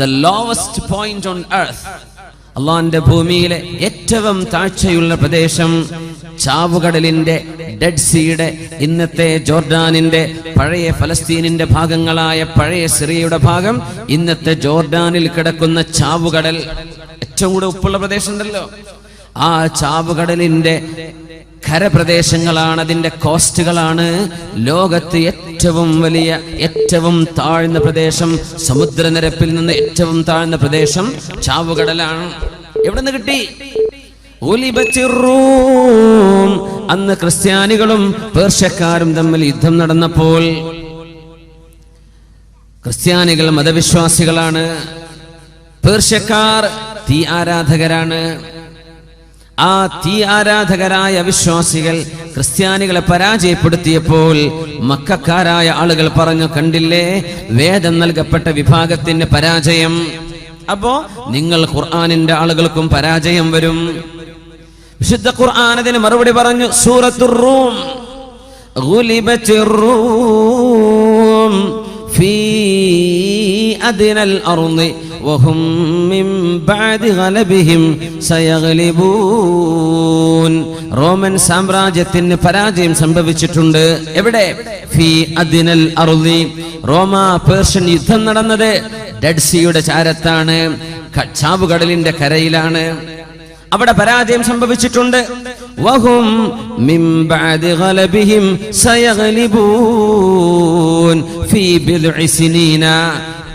the lowest point on earth. അള്ളാന്റെ ഭൂമിയിലെ ഏറ്റവും താഴ്ചയുള്ള പ്രദേശം ചാവുകടലിന്റെ, ഡെഡ് സീയുടെ, ഇന്നത്തെ ജോർഡാനിന്റെ, പഴയ ഫലസ്തീനിന്റെ ഭാഗങ്ങളായ പഴയ സിറിയയുടെ ഭാഗം, ഇന്നത്തെ ജോർഡാനിൽ കിടക്കുന്ന ചാവുകടൽ, ഏറ്റവും കൂടെ ഉപ്പുള്ള പ്രദേശം ഉണ്ടല്ലോ, ആ ചാവുകടലിന്റെ കരപ്രദേശങ്ങളാണ്, അതിന്റെ കോസ്റ്റുകളാണ് ലോകത്ത് ഏറ്റവും വലിയ, ഏറ്റവും താഴ്ന്ന പ്രദേശം. സമുദ്രനിരപ്പിൽ നിന്ന് ഏറ്റവും താഴ്ന്ന പ്രദേശം ചാവുകടലാണ്. എവിടെ നിന്ന് കിട്ടി? അന്ന് ക്രിസ്ത്യാനികളും പേർഷ്യക്കാരും തമ്മിൽ യുദ്ധം നടന്നപ്പോൾ, ക്രിസ്ത്യാനികൾ മതവിശ്വാസികളാണ്, പേർഷ്യക്കാർ തീ ആരാധകരാണ്. ആ തീ ആരാധകരായ വിശ്വാസികൾ ക്രിസ്ത്യാനികളെ പരാജയപ്പെടുത്തിയപ്പോൾ മക്കക്കാരായ ആളുകൾ പറഞ്ഞു, കണ്ടില്ലേ വേദം നൽകപ്പെട്ട വിഭാഗത്തിന്റെ പരാജയം, അപ്പോ നിങ്ങൾ ഖുർആനിന്റെ ആളുകൾക്കും പരാജയം വരും. വിശുദ്ധ ഖുർആൻ അതിന് മറുപടി പറഞ്ഞു. സൂറത്തുർ റൂം, ഗുലിബത്തിർ റൂം ഫീ അദ്നൽ അർളി വഹും മിൻ ബഅദി ഗലബിഹിം സയഗ്ലിബൂൻ. റോമൻ സാമ്രാജ്യത്തിന് പരാജയം സംഭവിച്ചിട്ടുണ്ട്. എവിടെ? ഫീ അദ്നൽ അർളി. റോമ പേർഷ്യൻ യുദ്ധം നടന്നത് ഡെഡ് സീയുടെ ചാരത്താണ്, ചാവുകടലിന്റെ കരയിലാണ്. അവിടെ പരാജയം സംഭവിച്ചിട്ടുണ്ട്. വഹും മിൻ ബഅദി ഗലബിഹിം സയഗ്ലിബൂൻ ഫീ ബിദ്ഇ സിനീന.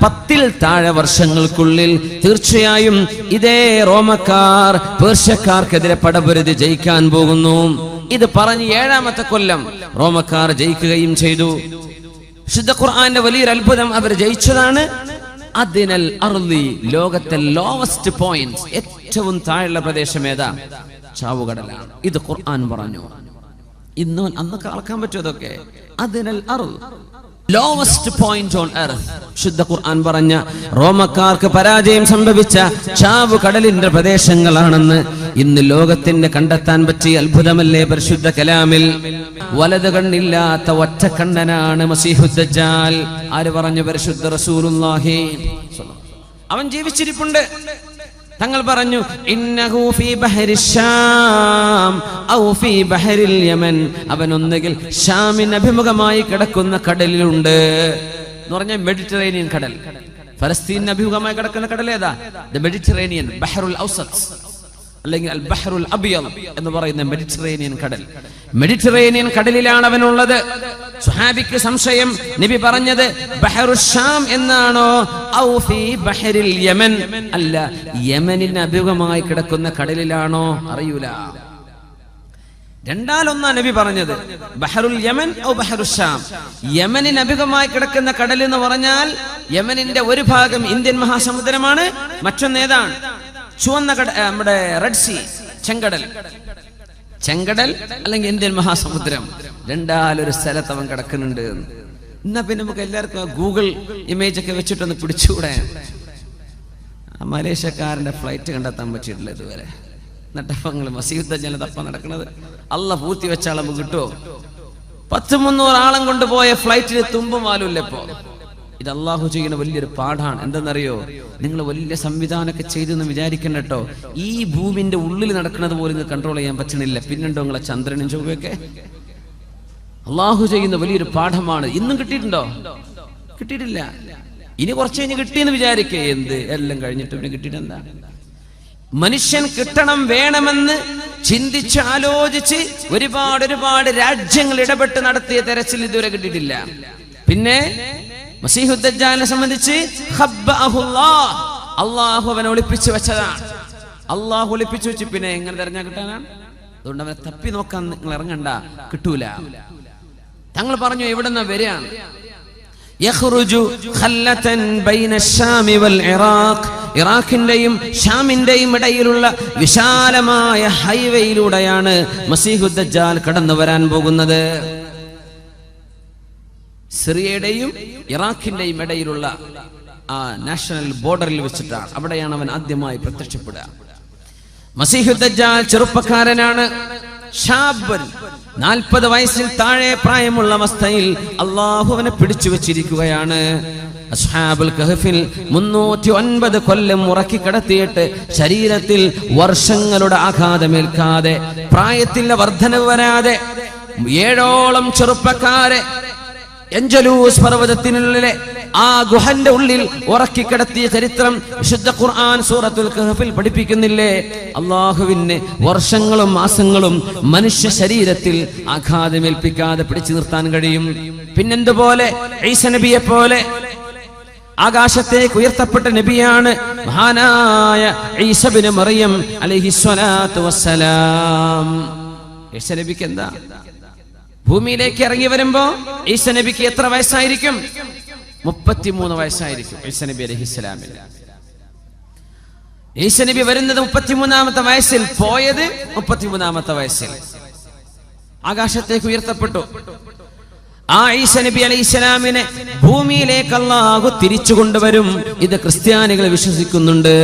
10 താഴെ വർഷങ്ങൾക്കുള്ളിൽ തീർച്ചയായും ഇതേ റോമക്കാർ പേർഷ്യക്കാർക്കെതിരെ പടപൊരുതി ജയിക്കാൻ പോകുന്നു. ഇത് പറഞ്ഞ് 7ാമത്തെ കൊല്ലം റോമക്കാർ ജയിക്കുകയും ചെയ്തു. വിശുദ്ധ ഖുർആന്റെ വലിയൊരു അത്ഭുതം, അവർ ജയിച്ചതാണ്. അദ്നൽ അർളി, ലോകത്തെ ലോവസ്റ്റ് പോയിന്റ്, ഏറ്റവും താഴെയുള്ള പ്രദേശം ഏതാ? ചാവുകടലാണ്. ഇത് ഖുർആൻ പറഞ്ഞു. ഇന്ന് അന്നൊക്കെ അളക്കാൻ പറ്റും അതൊക്കെ. അദ്നൽ അർള്, ലോവസ്റ്റ് പോയിന്റ് ഓൺ എർത്ത്. ശുദ്ധ ഖുർആൻ പറഞ്ഞ റോമക്കാർക്ക് പരാജയം സംഭവിച്ച ചാവുകടലിന്റെ പ്രദേശങ്ങളാണെന്ന് ഇന്ന് ലോകത്തിന് കണ്ടെത്താൻ പറ്റിയ അത്ഭുതമല്ലേ പരിശുദ്ധ കലാമിൽ? വലത് കണ്ണില്ലാത്ത ഒറ്റക്കണ്ണനാണ് മസീഹുദ് ദജ്ജാൽ. ആര് പറഞ്ഞു? പരിശുദ്ധ റസൂലുള്ളാഹി. അവൻ ജീവിച്ചിരിപ്പുണ്ട്. തങ്ങൾ പറഞ്ഞു, ഇന്നഹു ഫീ ബഹരി ശാം ഔ ഫീ ബഹരിൽ യമൻ. അവൻ ഒന്നുകിൽ ഷാമിന് അഭിമുഖമായി കിടക്കുന്ന കടലിലുണ്ട് എന്ന് പറഞ്ഞ മെഡിറ്ററേനിയൻ കടൽ. ഫലസ്തീനിന് അഭിമുഖമായി കിടക്കുന്ന കടൽ ഏതാ? ദ മെഡിറ്ററേനിയൻ, ബഹറുൽ ഔസത്ത്, അല്ലെങ്കിൽ അൽ ബഹറുൽ അബിയൽ എന്ന് പറയുന്ന മെഡിറ്ററേനിയൻ കടൽ. മെഡിറ്ററേനിയൻ കടലിലാണ് അവനുള്ളത്. സുഹാബിക്ക് സംശയം, നബി പറഞ്ഞത് ബഹറു ഷാം എന്നാണോ ഔ ഫീ ബഹരിൽ യമൻ? അല്ല, യമനിന് അഭിമുഖമായി കിടക്കുന്ന കടലിലാണോ? അറിയൂല. രണ്ടാലൊന്നാ നബി പറഞ്ഞത്, ബഹറുൽ യമൻ ഔ ബഹറു ഷാം. യമനിന് അഭിമുഖമായി കിടക്കുന്ന കടൽ എന്ന് പറഞ്ഞാൽ യമനിന്റെ ഒരു ഭാഗം ഇന്ത്യൻ മഹാസമുദ്രമാണ്, മറ്റൊന്ന് ഏതാണ്? ചുവന്ന നമ്മുടെ റെഡ് സീ, ചെങ്കടൽ. ചെങ്കടൽ അല്ലെങ്കിൽ ഇന്ത്യൻ മഹാസമുദ്രം, രണ്ടാലൊരു സ്ഥലത്ത് അവൻ കിടക്കുന്നുണ്ട്. എന്നാ പിന്നെ നമുക്ക് എല്ലാവർക്കും ഗൂഗിൾ ഇമേജ് ഒക്കെ വെച്ചിട്ടൊന്ന് പിടിച്ചുകൂടെ? മലേഷ്യക്കാരന്റെ ഫ്ലൈറ്റ് കണ്ടെത്താൻ പറ്റിയിട്ടില്ല ഇതുവരെ. എന്നിട്ടപ്പങ്ങൾ മസീഹുദ് ദജ്ജാൽ തപ്പ നടക്കുന്നത്. അള്ളാഹ് പൂർത്തി വെച്ചാൽ നമുക്ക് കിട്ടുമോ? 100-300 ആളം കൊണ്ടുപോയ ഫ്ലൈറ്റിന് തുമ്പും വാലുമില്ല ഇപ്പോ. ഇത് അള്ളാഹു ചെയ്യുന്ന വലിയൊരു പാഠാണ്. എന്തെന്നറിയോ? നിങ്ങൾ വലിയ സംവിധാനമൊക്കെ ചെയ്തെന്ന് വിചാരിക്കണ്ട കേട്ടോ. ഈ ഭൂമിന്റെ ഉള്ളിൽ നടക്കുന്നത് പോലും നിങ്ങൾക്ക് കൺട്രോൾ ചെയ്യാൻ പറ്റണില്ല. പിന്നെണ്ടോ നിങ്ങളെ ചന്ദ്രനും ചൊവ്വയൊക്കെ? അള്ളാഹു ചെയ്യുന്ന വലിയൊരു പാഠമാണ്. ഇന്നും കിട്ടിയിട്ടുണ്ടോ? കിട്ടിയിട്ടില്ല. ഇനി കുറച്ച് കഴിഞ്ഞ് കിട്ടിയെന്ന് വിചാരിക്കേ. എന്ത് എല്ലാം കഴിഞ്ഞിട്ട് പിന്നെ കിട്ടിയിട്ടെന്താ? മനുഷ്യൻ കിട്ടണം, വേണമെന്ന് ചിന്തിച്ച് ആലോചിച്ച് ഒരുപാട് രാജ്യങ്ങൾ ഇടപെട്ട് നടത്തിയ തെരച്ചിൽ ഇതുവരെ കിട്ടിയിട്ടില്ല. പിന്നെ മസീഹുദ് ദജ്ജാലിനെ സംബന്ധിച്ച് അള്ളാഹു അവനെ ഒളിപ്പിച്ചു വെച്ചതാണ്. അള്ളാഹു ഒളിപ്പിച്ചു വെച്ച് പിന്നെ എങ്ങനെ തെരഞ്ഞാൽ കിട്ടാനാണ്? അതുകൊണ്ട് അവനെ തപ്പി നോക്കാൻ നിങ്ങൾ ഇറങ്ങണ്ട, കിട്ടൂല. തങ്ങൾ പറഞ്ഞു എവിടെന്നാ വരികയാണ്? ഇറാഖിന്റെയും ഷാമിന്റെയും ഇടയിലുള്ള വിശാലമായ ഹൈവേയിലൂടെയാണ് മസീഹുദ് ദജ്ജാൽ കടന്നു വരാൻ പോകുന്നത്. സിറിയയുടെയും ഇറാഖിന്റെയും ഇടയിലുള്ള ആ നാഷണൽ ബോർഡറിൽ വെച്ചിട്ടാണ്. അവിടെയാണ് അവൻ ആദ്യമായി പ്രത്യക്ഷപ്പെടുക. മസീഹുദ് ദജ്ജാൽ ചെറുപ്പക്കാരനാണ്, ഷാബൻ, 40 വയസ്സിൽ താഴെ പ്രായമുള്ള അവസ്ഥയിൽ അള്ളാഹു അവനെ പിടിച്ചു വെച്ചിരിക്കുകയാണ്. അസ്ഹാബുൽ കഹ്ഫിൽ 309 കൊല്ലം ഉറക്കി കിടത്തിയിട്ട് ശരീരത്തിൽ വർഷങ്ങളുടെ ആഘാതമേൽക്കാതെ പ്രായത്തിന്റെ വർധനവ് വരാതെ 7ഓളം ചെറുപ്പക്കാരെ എൻജലൂസ് പർവ്വതത്തിനുള്ളിലെ ആ ഗുഹന്റെ ഉള്ളിൽ ഉറക്കി കിടത്തിയ ചരിത്രം വിശുദ്ധ ഖുർആൻ സൂറത്തുൽ കഹ്ഫിൽ പഠിപ്പിക്കുന്നില്ലേ? അള്ളാഹുവിന് വർഷങ്ങളും മാസങ്ങളും മനുഷ്യ ശരീരത്തിൽ ആഘാതമേൽപ്പിക്കാതെ പിടിച്ചു നിർത്താൻ കഴിയും. പിന്നെന്തുപോലെ ഈസ നബിയെ പോലെ ആകാശത്തേക്ക് ഉയർത്തപ്പെട്ട നബിയാണ് മഹാനായ ഈസ ഇബ്നു മറിയം അലൈഹിസ്സലാത്തു വസ്സലാം. ഈസ നബിക്ക് എന്താ, ഭൂമിയിലേക്ക് ഇറങ്ങി വരുമ്പോ ഈസ നബിക്ക് എത്ര വയസ്സായിരിക്കും? 33 വയസ്സായിരിക്കും ഈസ നബി അലൈഹിസ്സലാമിന്. ഈസ നബി വരുന്നത് 33ാമത്തെ വയസ്സിൽ, പോയത് 33ാമത്തെ വയസ്സിൽ. ആകാശത്തേക്ക് ഉയർത്തപ്പെട്ടു. ആ ഈസ നബി അലൈഹിസ്സലാമിനെ ഭൂമിയിലേക്ക് അല്ലാഹു തിരിച്ചു കൊണ്ടുവരും. ഇത് ക്രിസ്ത്യാനികൾ വിശ്വസിക്കുന്നുണ്ട്.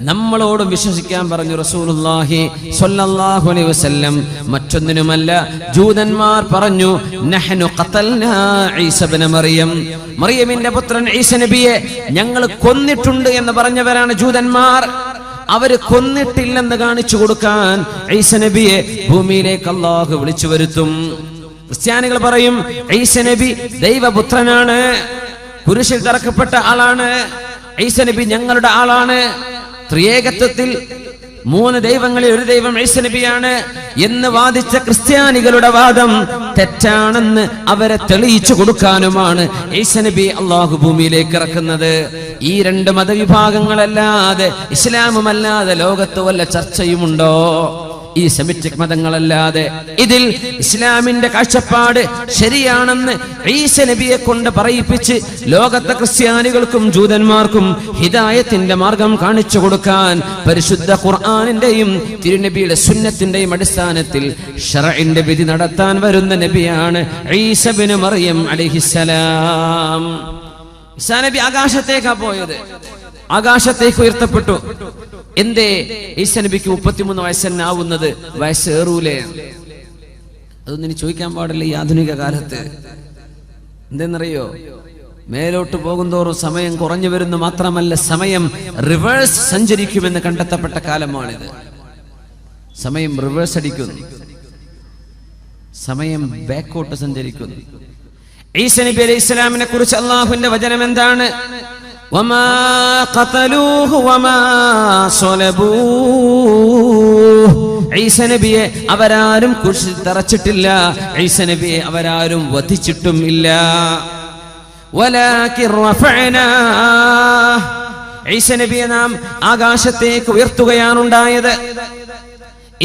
നമ്മളോടും വിശ്വസിക്കാൻ പറഞ്ഞു റസൂലുള്ളാഹി സ്വല്ലല്ലാഹു അലൈഹി വസല്ലം. മറ്റൊന്നിനുമല്ല, ജൂതന്മാർ പറഞ്ഞു നഹ്നു ഖതൽനാ ഈസ ഇബ്നു മറിയം, മറിയമിന്റെ പുത്രൻ ഈസ നബിയെ ഞങ്ങൾ കൊന്നിട്ടുണ്ട് എന്ന് പറഞ്ഞവരാണ് ജൂതന്മാർ. അവര് കൊന്നിട്ടില്ലെന്ന് കാണിച്ചു കൊടുക്കാൻ ഈസ നബിയെ ഭൂമിയിലേക്ക് അല്ലാഹു വിളിച്ചു വരുത്തും. ക്രിസ്ത്യാനികൾ പറയും ഈസ നബി ദൈവപുത്രനാണ്, കുരിശിൽ തറക്കപ്പെട്ട ആളാണ്, ഈസ നബി ഞങ്ങളുടെ ആളാണ്. ത്രിയേകത്വത്തിൽ 3 ദൈവങ്ങളിൽ ഒരു ദൈവം ഈസ നബിയാണ് എന്ന് വാദിച്ച ക്രിസ്ത്യാനികളുടെ വാദം തെറ്റാണെന്ന് അവരെ തെളിയിച്ചു കൊടുക്കാനുമാണ് ഈസ നബി അള്ളാഹു ഭൂമിയിലേക്ക് ഇറക്കുന്നത്. ഈ 2 മതവിഭാഗങ്ങളല്ലാതെ, ഇസ്ലാമുമല്ലാതെ ലോകത്ത് വല്ല ചർച്ചയുമുണ്ടോ? ഈ സെമിറ്റിക് മതങ്ങളല്ലാതെ. ഇതിൽ ഇസ്ലാമിന്റെ കാഴ്ചപ്പാട് ശരിയാണെന്ന് ഈസ നബിയെ കൊണ്ട് പറയിപ്പിച്ച് ലോകത്തെ ക്രിസ്ത്യാനികൾക്കും ജൂതന്മാർക്കും ഹിദായത്തിന്റെ മാർഗം കാണിച്ചു കൊടുക്കാൻ പരിശുദ്ധ ഖുർആനിന്റെയും തിരുനബിയുടെ സുന്നത്തിന്റെയും അടിസ്ഥാനത്തിൽ ശർഇന്റെ വിധി നടത്താൻ വരുന്ന നബിയാണ് ഈസ ഇബ്നു മറിയം അലൈഹിസ്സലാം. ഈസാ നബി ആകാശത്തേക്കാ പോയത്, ആകാശത്തേക്ക് ഉയർത്തപ്പെട്ടു. എന്തേ ഈസ നബിക്ക് 33 വയസ്സെന്നാവുന്നത്? വയസ്സേറൂലേ? അതൊന്നും ഇനി ചോദിക്കാൻ പാടില്ല ഈ ആധുനിക കാലത്ത്. എന്തെന്നറിയോ? മേലോട്ട് പോകുന്തോറും സമയം കുറഞ്ഞു വരുന്നു. മാത്രമല്ല, സമയം റിവേഴ്സ് സഞ്ചരിക്കുമെന്ന് കണ്ടെത്തപ്പെട്ട കാലമാണിത്. സമയം റിവേഴ്സ് അടിക്കുന്നു, സമയം ബാക്കോട്ട് സഞ്ചരിക്കുന്നു. ഈസ നബി അലൈഹി ഇസ്ലാമിനെ കുറിച്ച് അള്ളാഹുവിന്റെ വചനം എന്താണ്? വമാ ഖതലൂഹു വമാ സ്വലബൂഹു. ഈസ നബിയെ അവരാരും കുരിശിൽ തറച്ചിട്ടില്ല, ഈസ നബിയെ അവരാരും വധിച്ചിട്ടും ഇല്ല. വലാകിൻ റഫഅനാഹു. ഈസ നബിയെ നാം ആകാശത്തേക്ക് ഉയർത്തുകയാണ് ഉണ്ടായത്.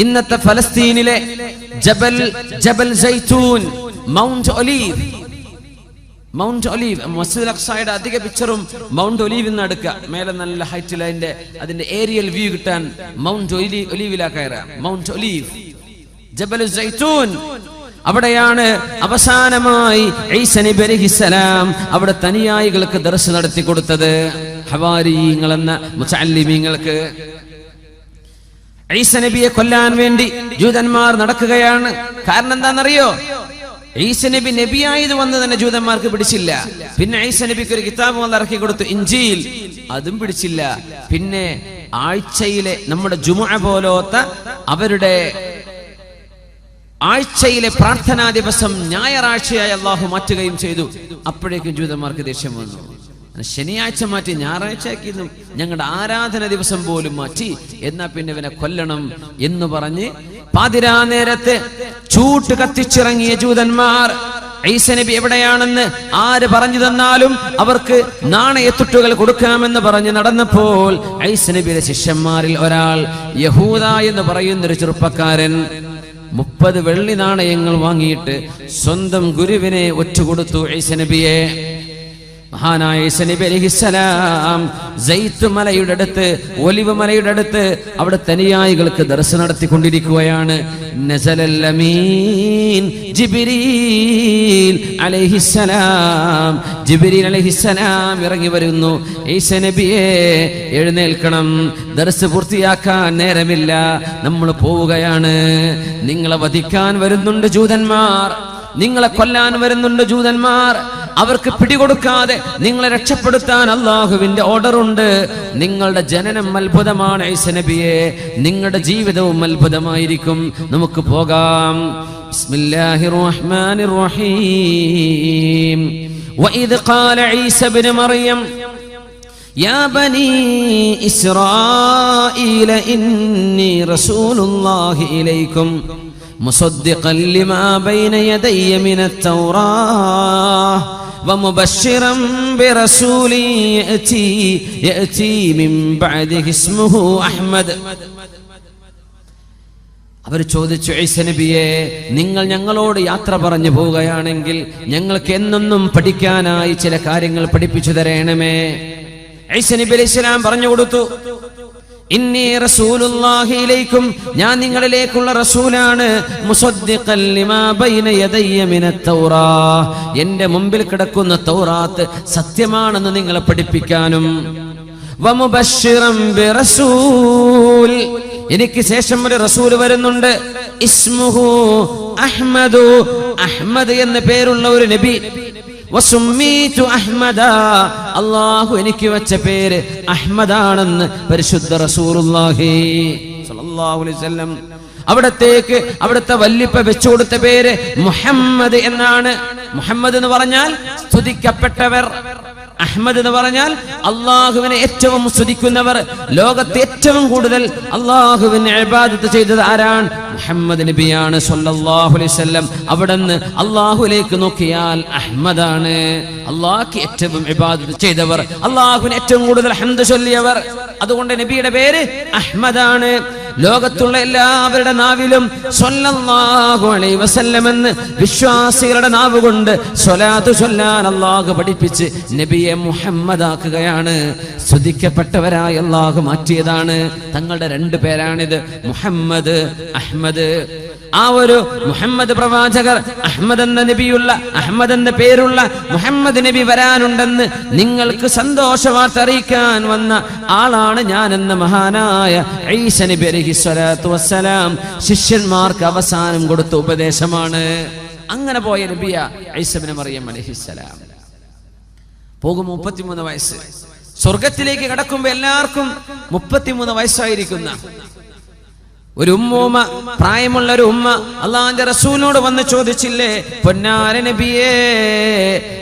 ഇന്നത്തെ ഫലസ്തീനിലെ ജബൽ സൈത്തൂൻ, മൗണ്ട് ഒലീവ്, മസ്ജിദുൽ അഖ്സയുടെ അധിക പിക്ചറും മൗണ്ട് ഒലീവിൽ നിന്ന് എടുക്കുക. മേലെ നല്ല ഹൈറ്റിൽ അതിന്റെ ഏരിയൽ വ്യൂ കിട്ടാൻ മൗണ്ട് ഒലീവിലാ കയറുക. മൗണ്ട് ഒലീവ്, ജബൽ സൈത്തൂൻ, അവിടെയാണ് അവസാനമായി ഈസ നബി അലൈഹിസ്സലാം അവിടെ തനിയായികൾക്ക് ദർശനം നടത്തി കൊടുത്തത്. ഹവാരിയീങ്ങൾ എന്ന മുതഅല്ലിമീങ്ങൾക്ക്. ഈസ നബിയെ കൊല്ലാൻ വേണ്ടി ജൂതന്മാർ നടക്കുകയാണ്. കാരണം എന്താണെന്നറിയോ? ഈസ നബി നബിയായത് വന്ന് തന്നെ ജൂതന്മാർക്ക് പിടിച്ചില്ല. പിന്നെ ഈസ നബിക്ക് ഒരു കിതാബ് വന്ന് ഇറക്കി കൊടുത്തു, ഇൻജീൽ, അതും പിടിച്ചില്ല. പിന്നെ ആഴ്ചയിലെ നമ്മുടെ ജുമുഅ പോലത്തെ അവരുടെ ആഴ്ചയിലെ പ്രാർത്ഥനാ ദിവസം ഞായറാഴ്ചയായി അള്ളാഹു മാറ്റുകയും ചെയ്തു. അപ്പോഴേക്കും ജൂതന്മാർക്ക് ദേഷ്യം വന്നു. ശനിയാഴ്ച മാറ്റി ഞായറാഴ്ചയാക്കിയിരുന്നു, ഞങ്ങളുടെ ആരാധന ദിവസം പോലും മാറ്റി, എന്നാ പിന്നെ ഇവനെ കൊല്ലണം എന്ന് പറഞ്ഞ് പാതിരാ നേരത്ത് ചൂട്ട് കത്തിച്ചിറങ്ങിയ ജൂതന്മാർ ഈസ നബി എവിടെയാണെന്ന് ആര് പറഞ്ഞു തന്നാലും അവർക്ക് നാണയത്തുട്ടുകൾ കൊടുക്കാമെന്ന് പറഞ്ഞ് നടന്നപ്പോൾ ഈസ നബിയുടെ ശിഷ്യന്മാരിൽ ഒരാൾ, യഹൂദ എന്ന് പറയുന്നൊരു ചെറുപ്പക്കാരൻ, 30 വെള്ളി നാണയങ്ങൾ വാങ്ങിയിട്ട് സ്വന്തം ഗുരുവിനെ ഒറ്റുകൊടുത്തു ഈസ നബിയെ. മഹാനായ ഈസ നബി അലൈഹിസ്സലാം സൈത്ത് മലയുടെ അടുത്ത്, ഒലിവ് മലയുടെ അടുത്ത് അവിടെ തനിയായികൾക്ക് ദർശനം നടത്തിക്കൊണ്ടിരിക്കുകയാണ്. നസലൽ അമീൻ ജിബ്രീൽ അലൈഹിസ്സലാം. ജിബ്രീൽ അലൈഹിസ്സലാം ഇറങ്ങി വരുന്നു. ഈസ നബിയെ എഴുന്നേൽക്കണം, ദർസ് പൂർത്തിയാക്കാൻ നേരമില്ല, നമ്മൾ പോവുകയാണ്. നിങ്ങളെ വധിക്കാൻ വരുന്നുണ്ട് ജൂതന്മാർ, നിങ്ങളെ കൊല്ലാൻ വരുന്നുണ്ട് ജൂതന്മാർ. അവർക്ക് പിടികൊടുക്കാതെ നിങ്ങളെ രക്ഷപ്പെടുത്താൻ അള്ളാഹുവിന്റെ ഓർഡറുണ്ട്. നിങ്ങളുടെ ജനനം അത്ഭുതമാണ് ഈസ നബിയെ, നിങ്ങളുടെ ജീവിതവും അത്ഭുതമായിരിക്കും. നമുക്ക് പോകാം. ബിസ്മില്ലാഹിർ റഹ്മാനിർ റഹീം. വഇദ് ഖാല ഈസ ഇബ്നു മറിയം യാ ബനീ ഇസ്രായീല ഇന്നി റസൂലുള്ളാഹി ഇലൈക്കും മുസദ്ദിഖൻ ലിമാ ബൈന യദയ്യ മിനത് തൗറാഹ് വമുബശ്ശിറൻ ബിറസൂലി യഅതി മിൻ ബഅദിഹി ഇസ്മുഹു അഹ്മദ്. അവർ ചോദിച്ചു, ഈസ നബിയെ, നിങ്ങൾ ഞങ്ങളോട് യാത്ര പറഞ്ഞു പോവുകയാണെങ്കിൽ ഞങ്ങൾക്ക് എന്നെന്നും പഠിക്കാനായി ചില കാര്യങ്ങൾ പഠിപ്പിച്ചു തരണമേ. ഈസ നബി അലൈഹിസ്സലാം പറഞ്ഞു കൊടുത്തു, ഇന്നി റസൂലുള്ളാഹി ഇലൈക്കും, ഞാൻ നിങ്ങളിലേക്കുള്ള റസൂലാണ്. മുസദ്ദിഖൻ ലിമാ ബൈന യദയ്യ മിനത് തൗറാഹ്, എൻ്റെ മുമ്പിൽ കിടക്കുന്ന തൗറാത്ത് സത്യമാണെന്ന് നിങ്ങളെ പഠിപ്പിക്കാനും, വമുബശ്ശിറൻ ബിറസൂൽ, എനിക്ക് ശേഷം ഒരു റസൂൽ വരുന്നുണ്ട്, ഇസ്മുഹു അഹ്മദു, അഹ്മദ് എന്ന പേരുള്ള ഒരു നബി. വസുമ്മീതു അഹ്മദ, അല്ലാഹു എനിക്ക് വെച്ച പേര് അഹ്മദാണെന്ന് പരിശുദ്ധ റസൂലുള്ളാഹി സ്വല്ലല്ലാഹു അലൈഹി വസല്ലം അവിടത്തേക്ക് അവിടുത്തെ വല്ലിപ്പ വെച്ചു കൊടുത്ത പേര് മുഹമ്മദ് എന്നാണ്. മുഹമ്മദ് എന്ന് പറഞ്ഞാൽ സ്തുതിക്കപ്പെട്ടവർ, അഹ്മദ് എന്ന് പറഞ്ഞാൽ അള്ളാഹുവിനെ ഏറ്റവും സ്തുതിക്കുന്നവർ. ലോകത്ത് ഏറ്റവും കൂടുതൽ അള്ളാഹുവിനെ ഇബാദത്ത് ചെയ്തത് ആരാണ്? മുഹമ്മദ് നബിയാണ് സ്വല്ലല്ലാഹു അലൈഹി വസല്ലം. അവിടുന്ന് അള്ളാഹുലേക്ക് നോക്കിയാൽ അഹ്മദാണ്. അള്ളാഹ്ക്ക് ഏറ്റവും ഇബാദത്ത് ചെയ്തവർ, അള്ളാഹുവിന് ഏറ്റവും കൂടുതൽ ഹംദ് ചൊല്ലിയവർ. അതുകൊണ്ട് നബിയുടെ പേര് അഹ്മദാണ്. ലോകത്തുള്ള എല്ലാവരുടെ നാവിലും സ്വല്ലല്ലാഹു അലൈഹി വസല്ലം എന്ന് വിശ്വാസികളുടെ നാവ് കൊണ്ട് സ്വലാത്ത് ചൊല്ലാൻ അല്ലാഹു പഠിപ്പിച്ച് നബിയെ മുഹമ്മദാക്കുകയാണ്. സ്തുതിക്കപ്പെട്ടവരായ അല്ലാഹു മാറ്റിയതാണ്. തങ്ങളുടെ രണ്ട് പേരാണിത്, മുഹമ്മദ്, അഹ്മദ്. ആ ഒരു മുഹമ്മദ് പ്രവാചകർ, അഹ്മദ് എന്ന നബിയുള്ള, അഹ്മദ് എന്ന പേരുള്ള മുഹമ്മദ് നബി വരാനുണ്ടെന്ന് നിങ്ങൾക്ക് സന്തോഷവാർത്ത അറിയിക്കാൻ വന്ന ആളാണ് ഞാൻ എന്ന മഹാനായ ഈസ നബി അലൈഹിസ്സലാത്തു വസ്സലാം ശിഷ്യന്മാർക്ക് അവസാനം കൊടുത്ത ഉപദേശമാണ്. അങ്ങനെ പോയ നബിയ ഈസ ഇബ്നു മറിയം അലൈഹിസ്സലാം. പോകും 33 വയസ്സ്. സ്വർഗത്തിലേക്ക് കടക്കുമ്പോൾ എല്ലാവർക്കും 33 വയസ്സായിരിക്കുന്ന ഒരു ഉമ്മൂമ്മ, പ്രായമുള്ള ഒരു ഉമ്മ അള്ളാന്റെ റസൂലിനോട് വന്ന് ചോദിച്ചില്ലേ, പൊന്നാര നബിയേ,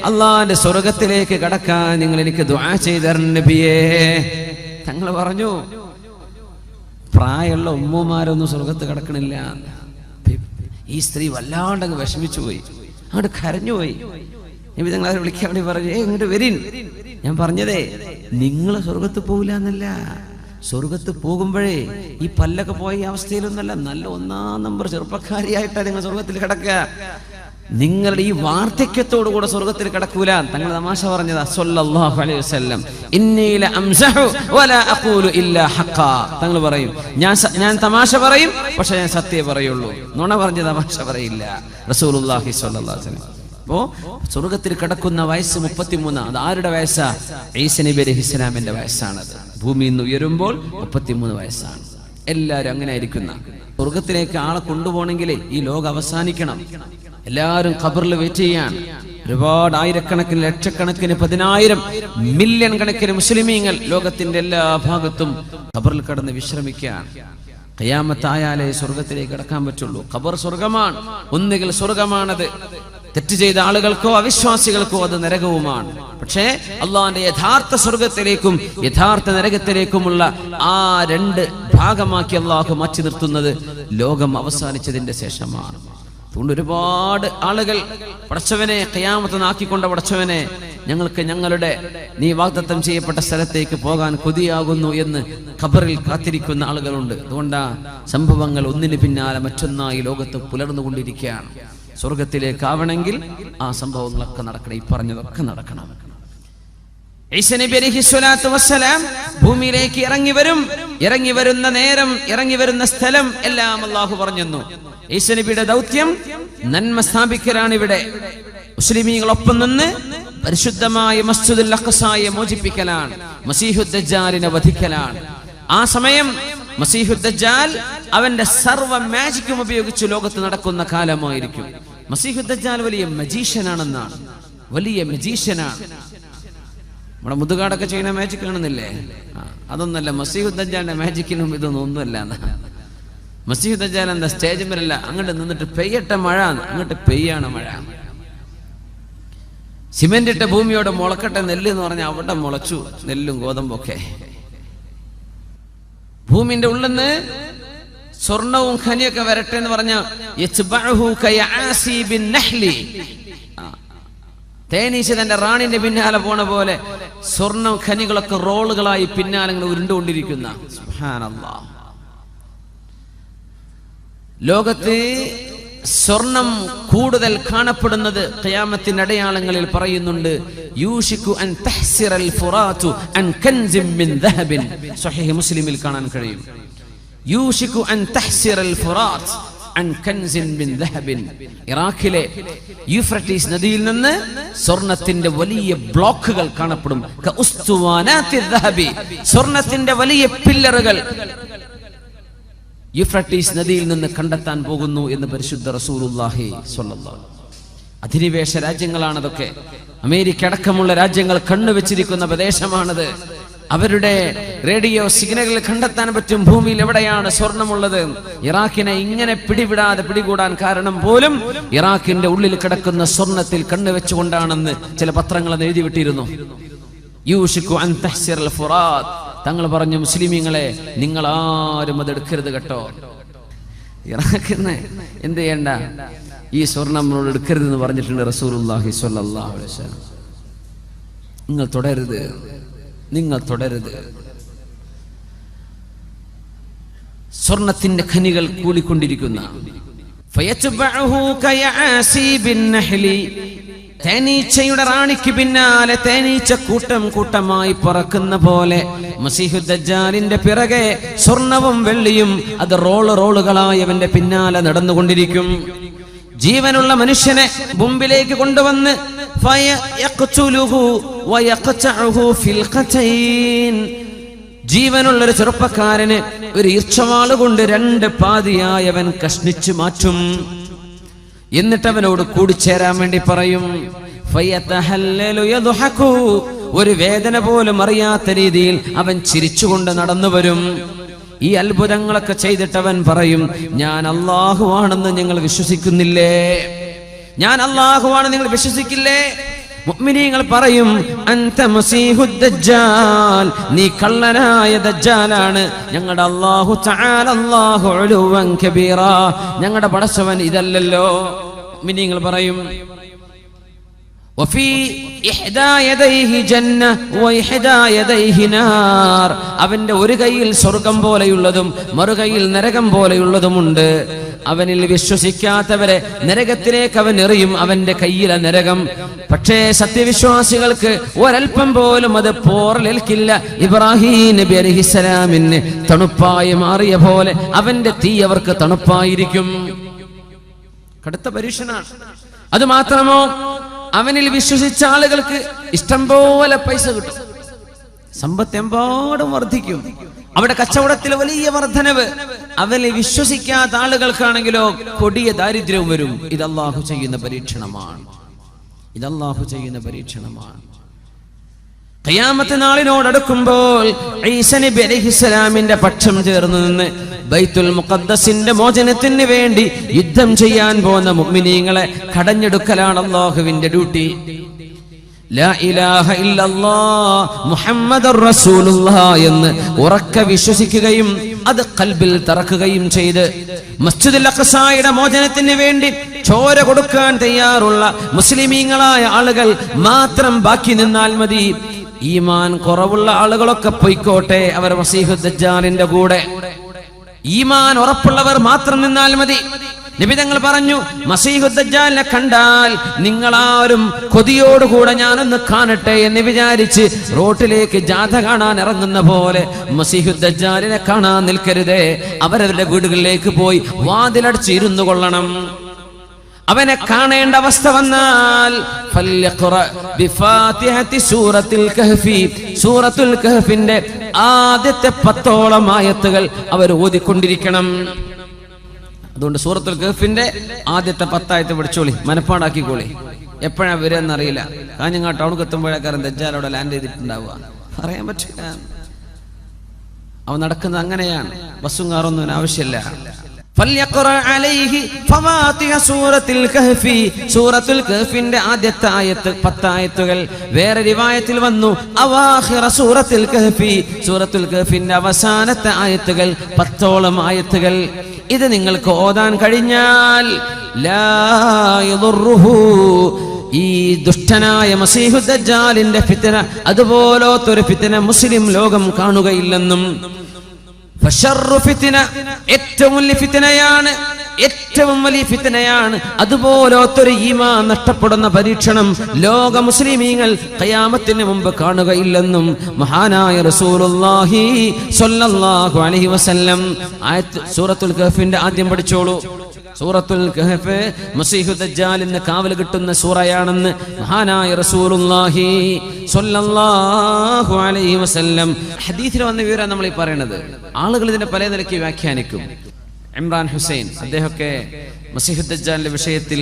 അള്ളാന്റെ സ്വർഗത്തിലേക്ക് കടക്കാൻ നിങ്ങൾ എനിക്ക് ദുആ ചെയ്തരണം നബിയേ. തങ്ങൾ പറഞ്ഞു, പ്രായമുള്ള ഉമ്മമാരൊന്നും സ്വർഗത്ത് കിടക്കണില്ല. ഈ സ്ത്രീ വല്ലാണ്ടങ്ങ് വിഷമിച്ചു പോയി, അങ്ങോട്ട് കരഞ്ഞുപോയി. നബി തങ്ങൾ അവരെ വിളിക്കാൻ വേണ്ടി പറഞ്ഞു, ഇങ്ങോട്ട് വരീൻ. ഞാൻ പറഞ്ഞതേ നിങ്ങൾ സ്വർഗത്ത് പോകില്ല എന്നല്ല, സ്വർഗത്ത് പോകുമ്പോഴേ ഈ പല്ലൊക്കെ പോയ അവസ്ഥയിലൊന്നല്ല, നല്ല 1-ാം നമ്പർ ചെറുപ്പക്കാരിയായിട്ടാണ് നിങ്ങൾ സ്വർഗത്തിൽ കിടക്കുക. നിങ്ങളുടെ ഈ വാർദ്ധക്യത്തോടു കൂടെ സ്വർഗത്തിൽ കിടക്കൂല. തങ്ങൾ തമാശ പറഞ്ഞതാ സ്വല്ലല്ലാഹു അലൈഹി വസല്ലം. ഇന്നി ലഅംസഹു വലാ അഖൂലു ഇല്ലാ ഹഖ്ഖാ. തങ്ങൾ പറയും, ഞാൻ തമാശ പറയും, പക്ഷെ ഞാൻ സത്യമേ പറയുള്ളൂ, നുണ പറഞ്ഞ് തമാശ പറയില്ല. റസൂലുള്ളാഹി സ്വല്ലല്ലാഹു അലൈഹി വസല്ലം. അപ്പോ സ്വർഗത്തിൽ കിടക്കുന്ന വയസ്സ് 33. അത് ആരുടെ വയസ്സാ? ഈസ നബി അലൈഹിസ്സലാമിന്റെ വയസ്സാണത്. ഭൂമിയിൽ നിന്ന് ഉയരുമ്പോൾ 33 വയസ്സാണ്. എല്ലാവരും അങ്ങനെ ആയിരിക്കുന്ന. സ്വർഗത്തിലേക്ക് ആളെ കൊണ്ടുപോകണമെങ്കിൽ ഈ ലോകം അവസാനിക്കണം. എല്ലാവരും ഖബറിൽ വെയിറ്റ് ചെയ്യാൻ. ഒരുപാട് ആയിരക്കണക്കിന്, ലക്ഷക്കണക്കിന്, 10,000 മില്യൺ കണക്കിന് മുസ്ലിമീങ്ങൾ ലോകത്തിന്റെ എല്ലാ ഭാഗത്തും ഖബറിൽ കിടന്ന് വിശ്രമിക്കാൻ. ഖിയാമത്തായാലേ സ്വർഗത്തിലേക്ക് കടക്കാൻ പറ്റുള്ളൂ. ഖബർ സ്വർഗമാണ്. ഒന്നുകിൽ സ്വർഗമാണത്, തെറ്റ് ചെയ്ത ആളുകൾക്കോ അവിശ്വാസികൾക്കോ അത് നരകവുമാണ്. പക്ഷേ അള്ളാഹിന്റെ യഥാർത്ഥ സ്വർഗത്തിലേക്കും യഥാർത്ഥ നരകത്തിലേക്കുമുള്ള ആ രണ്ട് ഭാഗമാക്കി അള്ളാഹു മാറ്റി നിർത്തുന്നത് ലോകം അവസാനിച്ചതിന്റെ ശേഷമാണ്. അതുകൊണ്ട് ഒരുപാട് ആളുകൾ പടച്ചവനെ ഖിയാമത്ത് നാക്കിക്കൊണ്ട പടച്ചവനെ, ഞങ്ങൾക്ക് ഞങ്ങളുടെ നീ വാഗ്ദത്തം ചെയ്യപ്പെട്ട സ്ഥലത്തേക്ക് പോകാൻ കൊതിയാകുന്നു എന്ന് ഖബറിൽ കാത്തിരിക്കുന്ന ആളുകളുണ്ട്. അതുകൊണ്ടാ സംഭവങ്ങൾ ഒന്നിന് പിന്നാലെ മറ്റൊന്നായി ലോകത്ത് പുലർന്നുകൊണ്ടിരിക്കുകയാണ്. സ്വർഗത്തിലേക്കാവണമെങ്കിൽ ആ സംഭവങ്ങളൊക്കെ നടക്കണം, ഈ പറഞ്ഞതൊക്കെ നടക്കണം. ഈസ നബി അലൈഹിസ്സലാത്തു വസ്സലാം ഭൂമിയിലേക്ക് ഇറങ്ങി വരുന്ന നേരം, ഇറങ്ങി വരുന്ന സ്ഥലം എല്ലാം അല്ലാഹു പറഞ്ഞു. ഈസ നബിയുടെ ദൗത്യം നന്മ സ്ഥാപിക്കലാണ്. ഇവിടെ മുസ്ലിമീങ്ങളൊപ്പം നിന്ന് പരിശുദ്ധമായ മസ്ജിദുൽ അഖ്സയെ മോചിപ്പിക്കലാണ്, മസീഹുദ് ദജ്ജാലിനെ വധിക്കലാണ്. ആ സമയം മസീഹുദ് ദജ്ജാൽ അവന്റെ സർവ്വ മാജിക്കും ഉപയോഗിച്ച് ലോകത്ത് നടക്കുന്ന കാലമായിരിക്കും. മസീഹുദ് ദജ്ജാൽ വലിയ മജീഷ്യനാണെന്നാണ്. വലിയ മജീഷ്യനാണ്. നമ്മുടെ മുതുകാടൊക്കെ ചെയ്യുന്ന മാജിക് കാണുന്നില്ലേ? അതൊന്നല്ല, മസീഹു ദജ്ജാലിന്റെ മാജിക്കിനും ഇതൊന്നും ഒന്നുമല്ല. മസീഹു ദജ്ജാൽ എന്താ സ്റ്റേജ് മേലല്ല, അങ്ങോട്ട് നിന്നിട്ട് പെയ്യട്ടെ മഴ, അങ്ങോട്ട് പെയ്യാണ് മഴ. സിമെന്റ് ഇട്ട ഭൂമിയോട് മുളക്കട്ടെ നെല്ല് എന്ന് പറഞ്ഞാൽ അവിടെ മുളച്ചു നെല്ലും ഗോതമ്പൊക്കെ. ഭൂമിന്റെ ഉള്ളിൽ നിന്ന് സ്വർണവും ഖനിയൊക്കെ വരട്ടെ എന്ന് പറഞ്ഞ തേനീച്ച തന്റെ റാണിന്റെ പിന്നാലെ പോണ പോലെ സ്വർണ്ണ ഖനികളൊക്കെ റോളുകളായി പിന്നാലെ ഇങ്ങനെ ഉരുണ്ടുകൊണ്ടിരിക്കുന്ന. സുബ്ഹാനല്ലാഹ്. ലോകത്ത് സ്വർണം കൂടുതൽ കാണപ്പെടുന്നത് ഖിയാമത്തിന്റെ അടയാളങ്ങളിൽ പറയുന്നുണ്ട്. യൂഷികു അൻ തഹ്സിറൽ ഫുറാതു അൻ കൻസിൻ മിൻ ദഹബിൻ. സ്വഹീഹ് മുസ്ലിമിൽ കാണാൻ കഴിയും. യൂഷികു അൻ തഹ്സിറൽ ഫുറാത് അൻ കൻസിൻ മിൻ ദഹബിൻ. ഇറാഖിലെ യൂഫ്രട്ടീസ് നദിയിൽ നിന്ന് സ്വർണത്തിന്റെ വലിയ ബ്ലോക്കുകൾ കാണപ്പെടും. കഉസ്തുവാനാത്തി ദഹബി. സ്വർണത്തിന്റെ വലിയ പില്ലറുകൾ യൂഫ്രട്ടീസ് നദിയിൽ നിന്ന് കണ്ടെത്താൻ പോകുന്നു എന്ന് പരിശുദ്ധ റസൂലുള്ളാഹി സ്വല്ലല്ലാഹു. അധിനിവേശ രാജ്യങ്ങളാണതൊക്കെ. അമേരിക്ക അടക്കമുള്ള രാജ്യങ്ങൾ കണ്ണുവെച്ചിരിക്കുന്ന പ്രദേശമാണത്. അവരുടെ റേഡിയോ സിഗ്നലുകൾ കണ്ടെത്താൻ പറ്റും ഭൂമിയിൽ എവിടെയാണ് സ്വർണമുള്ളത്. ഇറാഖിനെ ഇങ്ങനെ പിടികൂടാൻ കാരണം പോലും ഇറാഖിന്റെ ഉള്ളിൽ കിടക്കുന്ന സ്വർണത്തിൽ കണ്ണുവെച്ചുകൊണ്ടാണെന്ന് ചില പത്രങ്ങൾ എഴുതി വിട്ടിരുന്നു. യൂഷികു അൻ തഹ്സിറൽ ഫുറാത്. തങ്ങൾ പറഞ്ഞു, മുസ്ലിമീങ്ങളെ നിങ്ങൾ ആരും അത് എടുക്കരുത് കേട്ടോ. ഇറാഖിന്ന് എന്ത് ചെയ്യണ്ട, ഈ സ്വർണം നമ്മളോട് എടുക്കരുതെന്ന് പറഞ്ഞിട്ടുണ്ട് റസൂലുള്ളാഹി സ്വല്ലല്ലാഹു അലൈഹി വസല്ലം. നിങ്ങൾ തുടരുത്, നിങ്ങൾ തുടരുത്. സ്വർണത്തിന്റെ ഖനികൾ കൂടിക്കൊണ്ടിരിക്കുന്ന തേനീച്ചയുടെ റാണിക്ക് പിന്നാലെ തേനീച്ച കൂട്ടം കൂട്ടമായി പറക്കുന്ന പോലെ മസീഹു ദജ്ജാലിന്റെ പിറകെ സ്വർണവും വെള്ളിയും അത് റോളുകളായി അവന്റെ പിന്നാലെ നടന്നുകൊണ്ടിരിക്കും. ജീവനുള്ള മനുഷ്യനെ മുമ്പിലേക്ക് കൊണ്ടുവന്ന് ജീവനുള്ളൊരു ചെറുപ്പക്കാരന് ഒരു ഈർച്ചവാള് കൊണ്ട് 2 പാതിയായി അവൻ കഷ്ണിച്ചു മാറ്റും. എന്നിട്ട് അവനോട് കൂടിച്ചേരാൻ വേണ്ടി പറയും. ഒരു വേദന പോലും അറിയാത്ത രീതിയിൽ അവൻ ചിരിച്ചുകൊണ്ട് നടന്നു വരും. ഈ അത്ഭുതങ്ങളൊക്കെ ചെയ്തിട്ട് അവൻ പറയും, ഞാൻ അല്ലാഹു ആണെന്ന് നിങ്ങൾ വിശ്വസിക്കുന്നില്ലേ? ഞാൻ അല്ലാഹു ആണെന്ന് നിങ്ങൾ വിശ്വസിക്കില്ലേ? മുഅ്മിനീങ്ങൾ പറയും, അൻത മസീഹുദ് ദജ്ജാൽ, നീ കള്ളനായ ദജ്ജാലാണ്. ഞങ്ങളുടെ അല്ലാഹു തആല അല്ലാഹു ഉലുവൻ കബീറ, ഞങ്ങളുടെ പടച്ചവൻ ഇതല്ലല്ലോ. മുഅ്മിനീങ്ങൾ പറയും, വഫീ ഇഹ്ദാ യദൈഹി ജന്ന വഇഹ്ദാ യദൈഹി നാർ. അവന്റെ ഒരു കൈയിൽ സ്വർഗം പോലെയുള്ളതും മറുകൈയിൽ നരകം പോലെയുള്ളതുമുണ്ട്. അവനിൽ വിശ്വസിക്കാത്തവരെ നരകത്തിലേക്ക് അവൻ എറിയും, അവന്റെ കയ്യിലെ നരകം. പക്ഷേ സത്യവിശ്വാസികൾക്ക് ഒരൽപ്പം പോലും അത് പോറലേൽക്കില്ല. ഇബ്രാഹിം നബി അലൈഹിസ്സലാമിന് തണുപ്പായി മാറിയ പോലെ അവന്റെ തീ അവർക്ക് തണുപ്പായിരിക്കും. കടുത്ത പരീക്ഷണാണ്. അത് മാത്രമോ, അവനിൽ വിശ്വസിച്ച ആളുകൾക്ക് ഇഷ്ടം പോലെ പൈസ കിട്ടും, സമ്പത്ത് എമ്പാടും വർദ്ധിക്കും, അവിടെ കച്ചവടത്തിൽ വലിയ വർധനവ്. അവനിൽ വിശ്വസിക്കാത്ത ആളുകൾക്കാണെങ്കിലോ കൊടിയ ദാരിദ്ര്യവും വരും. ഇത് അല്ലാഹു ചെയ്യുന്ന പരീക്ഷണമാണ്. ഇത് അല്ലാഹു ചെയ്യുന്ന പരീക്ഷണമാണ്. ഖിയാമത്ത് നാളിനോടടുക്കുമ്പോൾ ഈസാ നബി അലൈഹിസ്സലാമിന്റെ പക്ഷം ചേർന്ന് നിന്ന് ബൈത്തുൽ മുഖദ്ദസിന്റെ മോചനത്തിന് വേണ്ടി യുദ്ധം ചെയ്യാൻ പോകുന്ന മുഅ്മിനീങ്ങളെ കടഞ്ഞെടുക്കലാണ് അല്ലാഹുവിന്റെ ഡ്യൂട്ടി. ലാ ഇലാഹ ഇല്ലല്ലാഹ് മുഹമ്മദുർ റസൂലുള്ളാഹ് എന്ന് ഉറക്കെ വിശ്വസിക്കുകയും അത് ഖൽബിൽ തറക്കുകയും ചെയ്ത് മസ്ജിദുൽ അഖ്സായുടെ മോചനത്തിന് വേണ്ടി ചോര കൊടുക്കാൻ തയ്യാറുള്ള മുസ്ലിമീങ്ങളായ ആളുകൾ മാത്രം ബാക്കി നിന്നാൽ മതി. ഈമാൻ കുറവുള്ള ആളുകളൊക്കെ പൊയ്ക്കോട്ടെ, അവർ മസീഹു ദജ്ജാലിന്റെ കൂടെ. ഈമാൻ ഉറപ്പുള്ളവർ മാത്രം നിന്നാൽ മതി. നബി തങ്ങൾ പറഞ്ഞു, മസീഹു ദജ്ജാലിനെ കണ്ടാൽ നിങ്ങളാരും കൊതിയോടുകൂടെ ഞാനൊന്ന് കാണട്ടെ എന്ന് വിചാരിച്ച് റോട്ടിലേക്ക് ജാഥ കാണാൻ ഇറങ്ങുന്ന പോലെ മസീഹു ദജ്ജാലിനെ കാണാൻ നിൽക്കരുതേ. അവരവരുടെ വീടുകളിലേക്ക് പോയി വാതിലടച്ച് ഇരുന്നു കൊള്ളണം. അവനെ കാണേണ്ട അവസ്ഥ വന്നാൽ സൂറത്തുൽ കഹ്ഫിന്റെ ആദ്യത്തെ 10ഓളം ആയത്തുകൾ അവർ ഓതിക്കൊണ്ടിരിക്കണം. അതുകൊണ്ട് സൂറത്തുൽ കഹ്ഫിന്റെ ആദ്യത്തെ 10 ആയത്ത് പഠിച്ചോളി, മനപ്പാടാക്കിക്കോളി. എപ്പോഴാണ് വരിക എന്നറിയില്ല. കാഞ്ഞങ്ങാട് ടൗണിൽ എത്തുമ്പോഴേക്കാരൻ ദജ്ജാൽ അവിടെ ലാൻഡ് ചെയ്തിട്ടുണ്ടാവുക, പറയാൻ പറ്റില്ല. അവൻ നടക്കുന്നത് അങ്ങനെയാണ്. ബസ്സും കാറൊന്നും ആവശ്യമില്ല. സൂറത്തുൽ കഹ്ഫിന്റെ ആദ്യത്തെ ആയത്ത് 10 ആയത്തുകൾ. വേറെ റിവായത്തിൽ വന്നു അവാഖിറ സൂറത്തുൽ കഹ്ഫി, സൂറത്തുൽ കഹ്ഫിന്റെ അവസാനത്തെ ആയത്തുകൾ 10ഓളം ആയത്തുകൾ. ഇത് നിങ്ങൾക്ക് ഓതാൻ കഴിഞ്ഞാൽ ലാ യദുറുഹു, ഈ ദുഷ്ടനായ മസീഹു ദജ്ജാലിന്റെ ഫിത്ന, അതുപോലത്തൊരു ഫിത്ന മുസ്ലിം ലോകം കാണുകയില്ലെന്നും, ഏറ്റവും വലിയ ഫിത്നയാണ്, ഏറ്റവും വലിയ ഫിത്നയാണ്, അതുപോലത്തൊരു ഈമാൻ നഷ്ടപ്പെടുന്ന പരീക്ഷണം ലോക മുസ്ലിമീങ്ങൾ ഖിയാമത്തിന് മുമ്പ് കാണുകയില്ലെന്നും മഹാനായ റസൂലുള്ളാഹി സ്വല്ലല്ലാഹു അലൈഹി വസല്ലം ആയത്ത് സൂറത്തുൽ കഹ്ഫിന്റെ ആദ്യം പഠിച്ചോളൂ. സൂറത്തുൽ കഹ്ഫ് മസീഹു ദജ്ജാലിന് കാവൽ കിട്ടുന്ന സൂറയാണെന്ന് മഹാനായ റസൂലുള്ളാഹി സ്വല്ലല്ലാഹു അലൈഹി വസല്ലം ഹദീസിൽ വന്ന വിവരം നമ്മൾ ഈ പറയുന്നത്. ആളുകൾ ഇതിനെ പല നിലയ്ക്ക് വ്യാഖ്യാനിക്കും. ഇമ്രാൻ ഹുസൈൻ, അദ്ദേഹമൊക്കെ മസീഹു ദജ്ജാലിന്റെ വിഷയത്തിൽ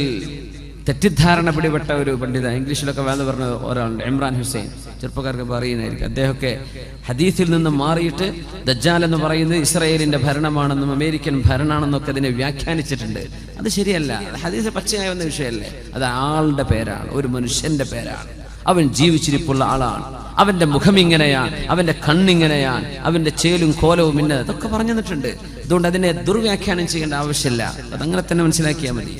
തെറ്റിദ്ധാരണ പിടിപെട്ട ഒരു പണ്ഡിത, ഇംഗ്ലീഷിലൊക്കെ വേണ്ട പറഞ്ഞ ഒരാളുണ്ട്, ഇമ്രാൻ ഹുസൈൻ. ചെറുപ്പക്കാർക്ക് പറയുന്നതായിരിക്കും. അദ്ദേഹമൊക്കെ ഹദീസിൽ നിന്ന് മാറിയിട്ട് ദജ്ജാൽ എന്ന് പറയുന്നത് ഇസ്രായേലിന്റെ ഭരണമാണെന്നും അമേരിക്കൻ ഭരണമാണെന്നൊക്കെ അതിനെ വ്യാഖ്യാനിച്ചിട്ടുണ്ട്. അത് ശരിയല്ല. ഹദീസ് പച്ചയായ വന്ന വിഷയമല്ലേ. അത് ആളുടെ പേരാണ്, ഒരു മനുഷ്യന്റെ പേരാണ്. അവൻ ജീവിച്ചിരിപ്പുള്ള ആളാണ്. അവന്റെ മുഖം ഇങ്ങനെയാണ്, അവന്റെ കണ്ണിങ്ങനെയാണ്, അവന്റെ ചേലും കോലവും ഇന്നത്, അതൊക്കെ പറഞ്ഞു തന്നിട്ടുണ്ട്. അതുകൊണ്ട് അതിനെ ദുർവ്യാഖ്യാനം ചെയ്യേണ്ട ആവശ്യമില്ല. അതങ്ങനെ തന്നെ മനസ്സിലാക്കിയാൽ മതി.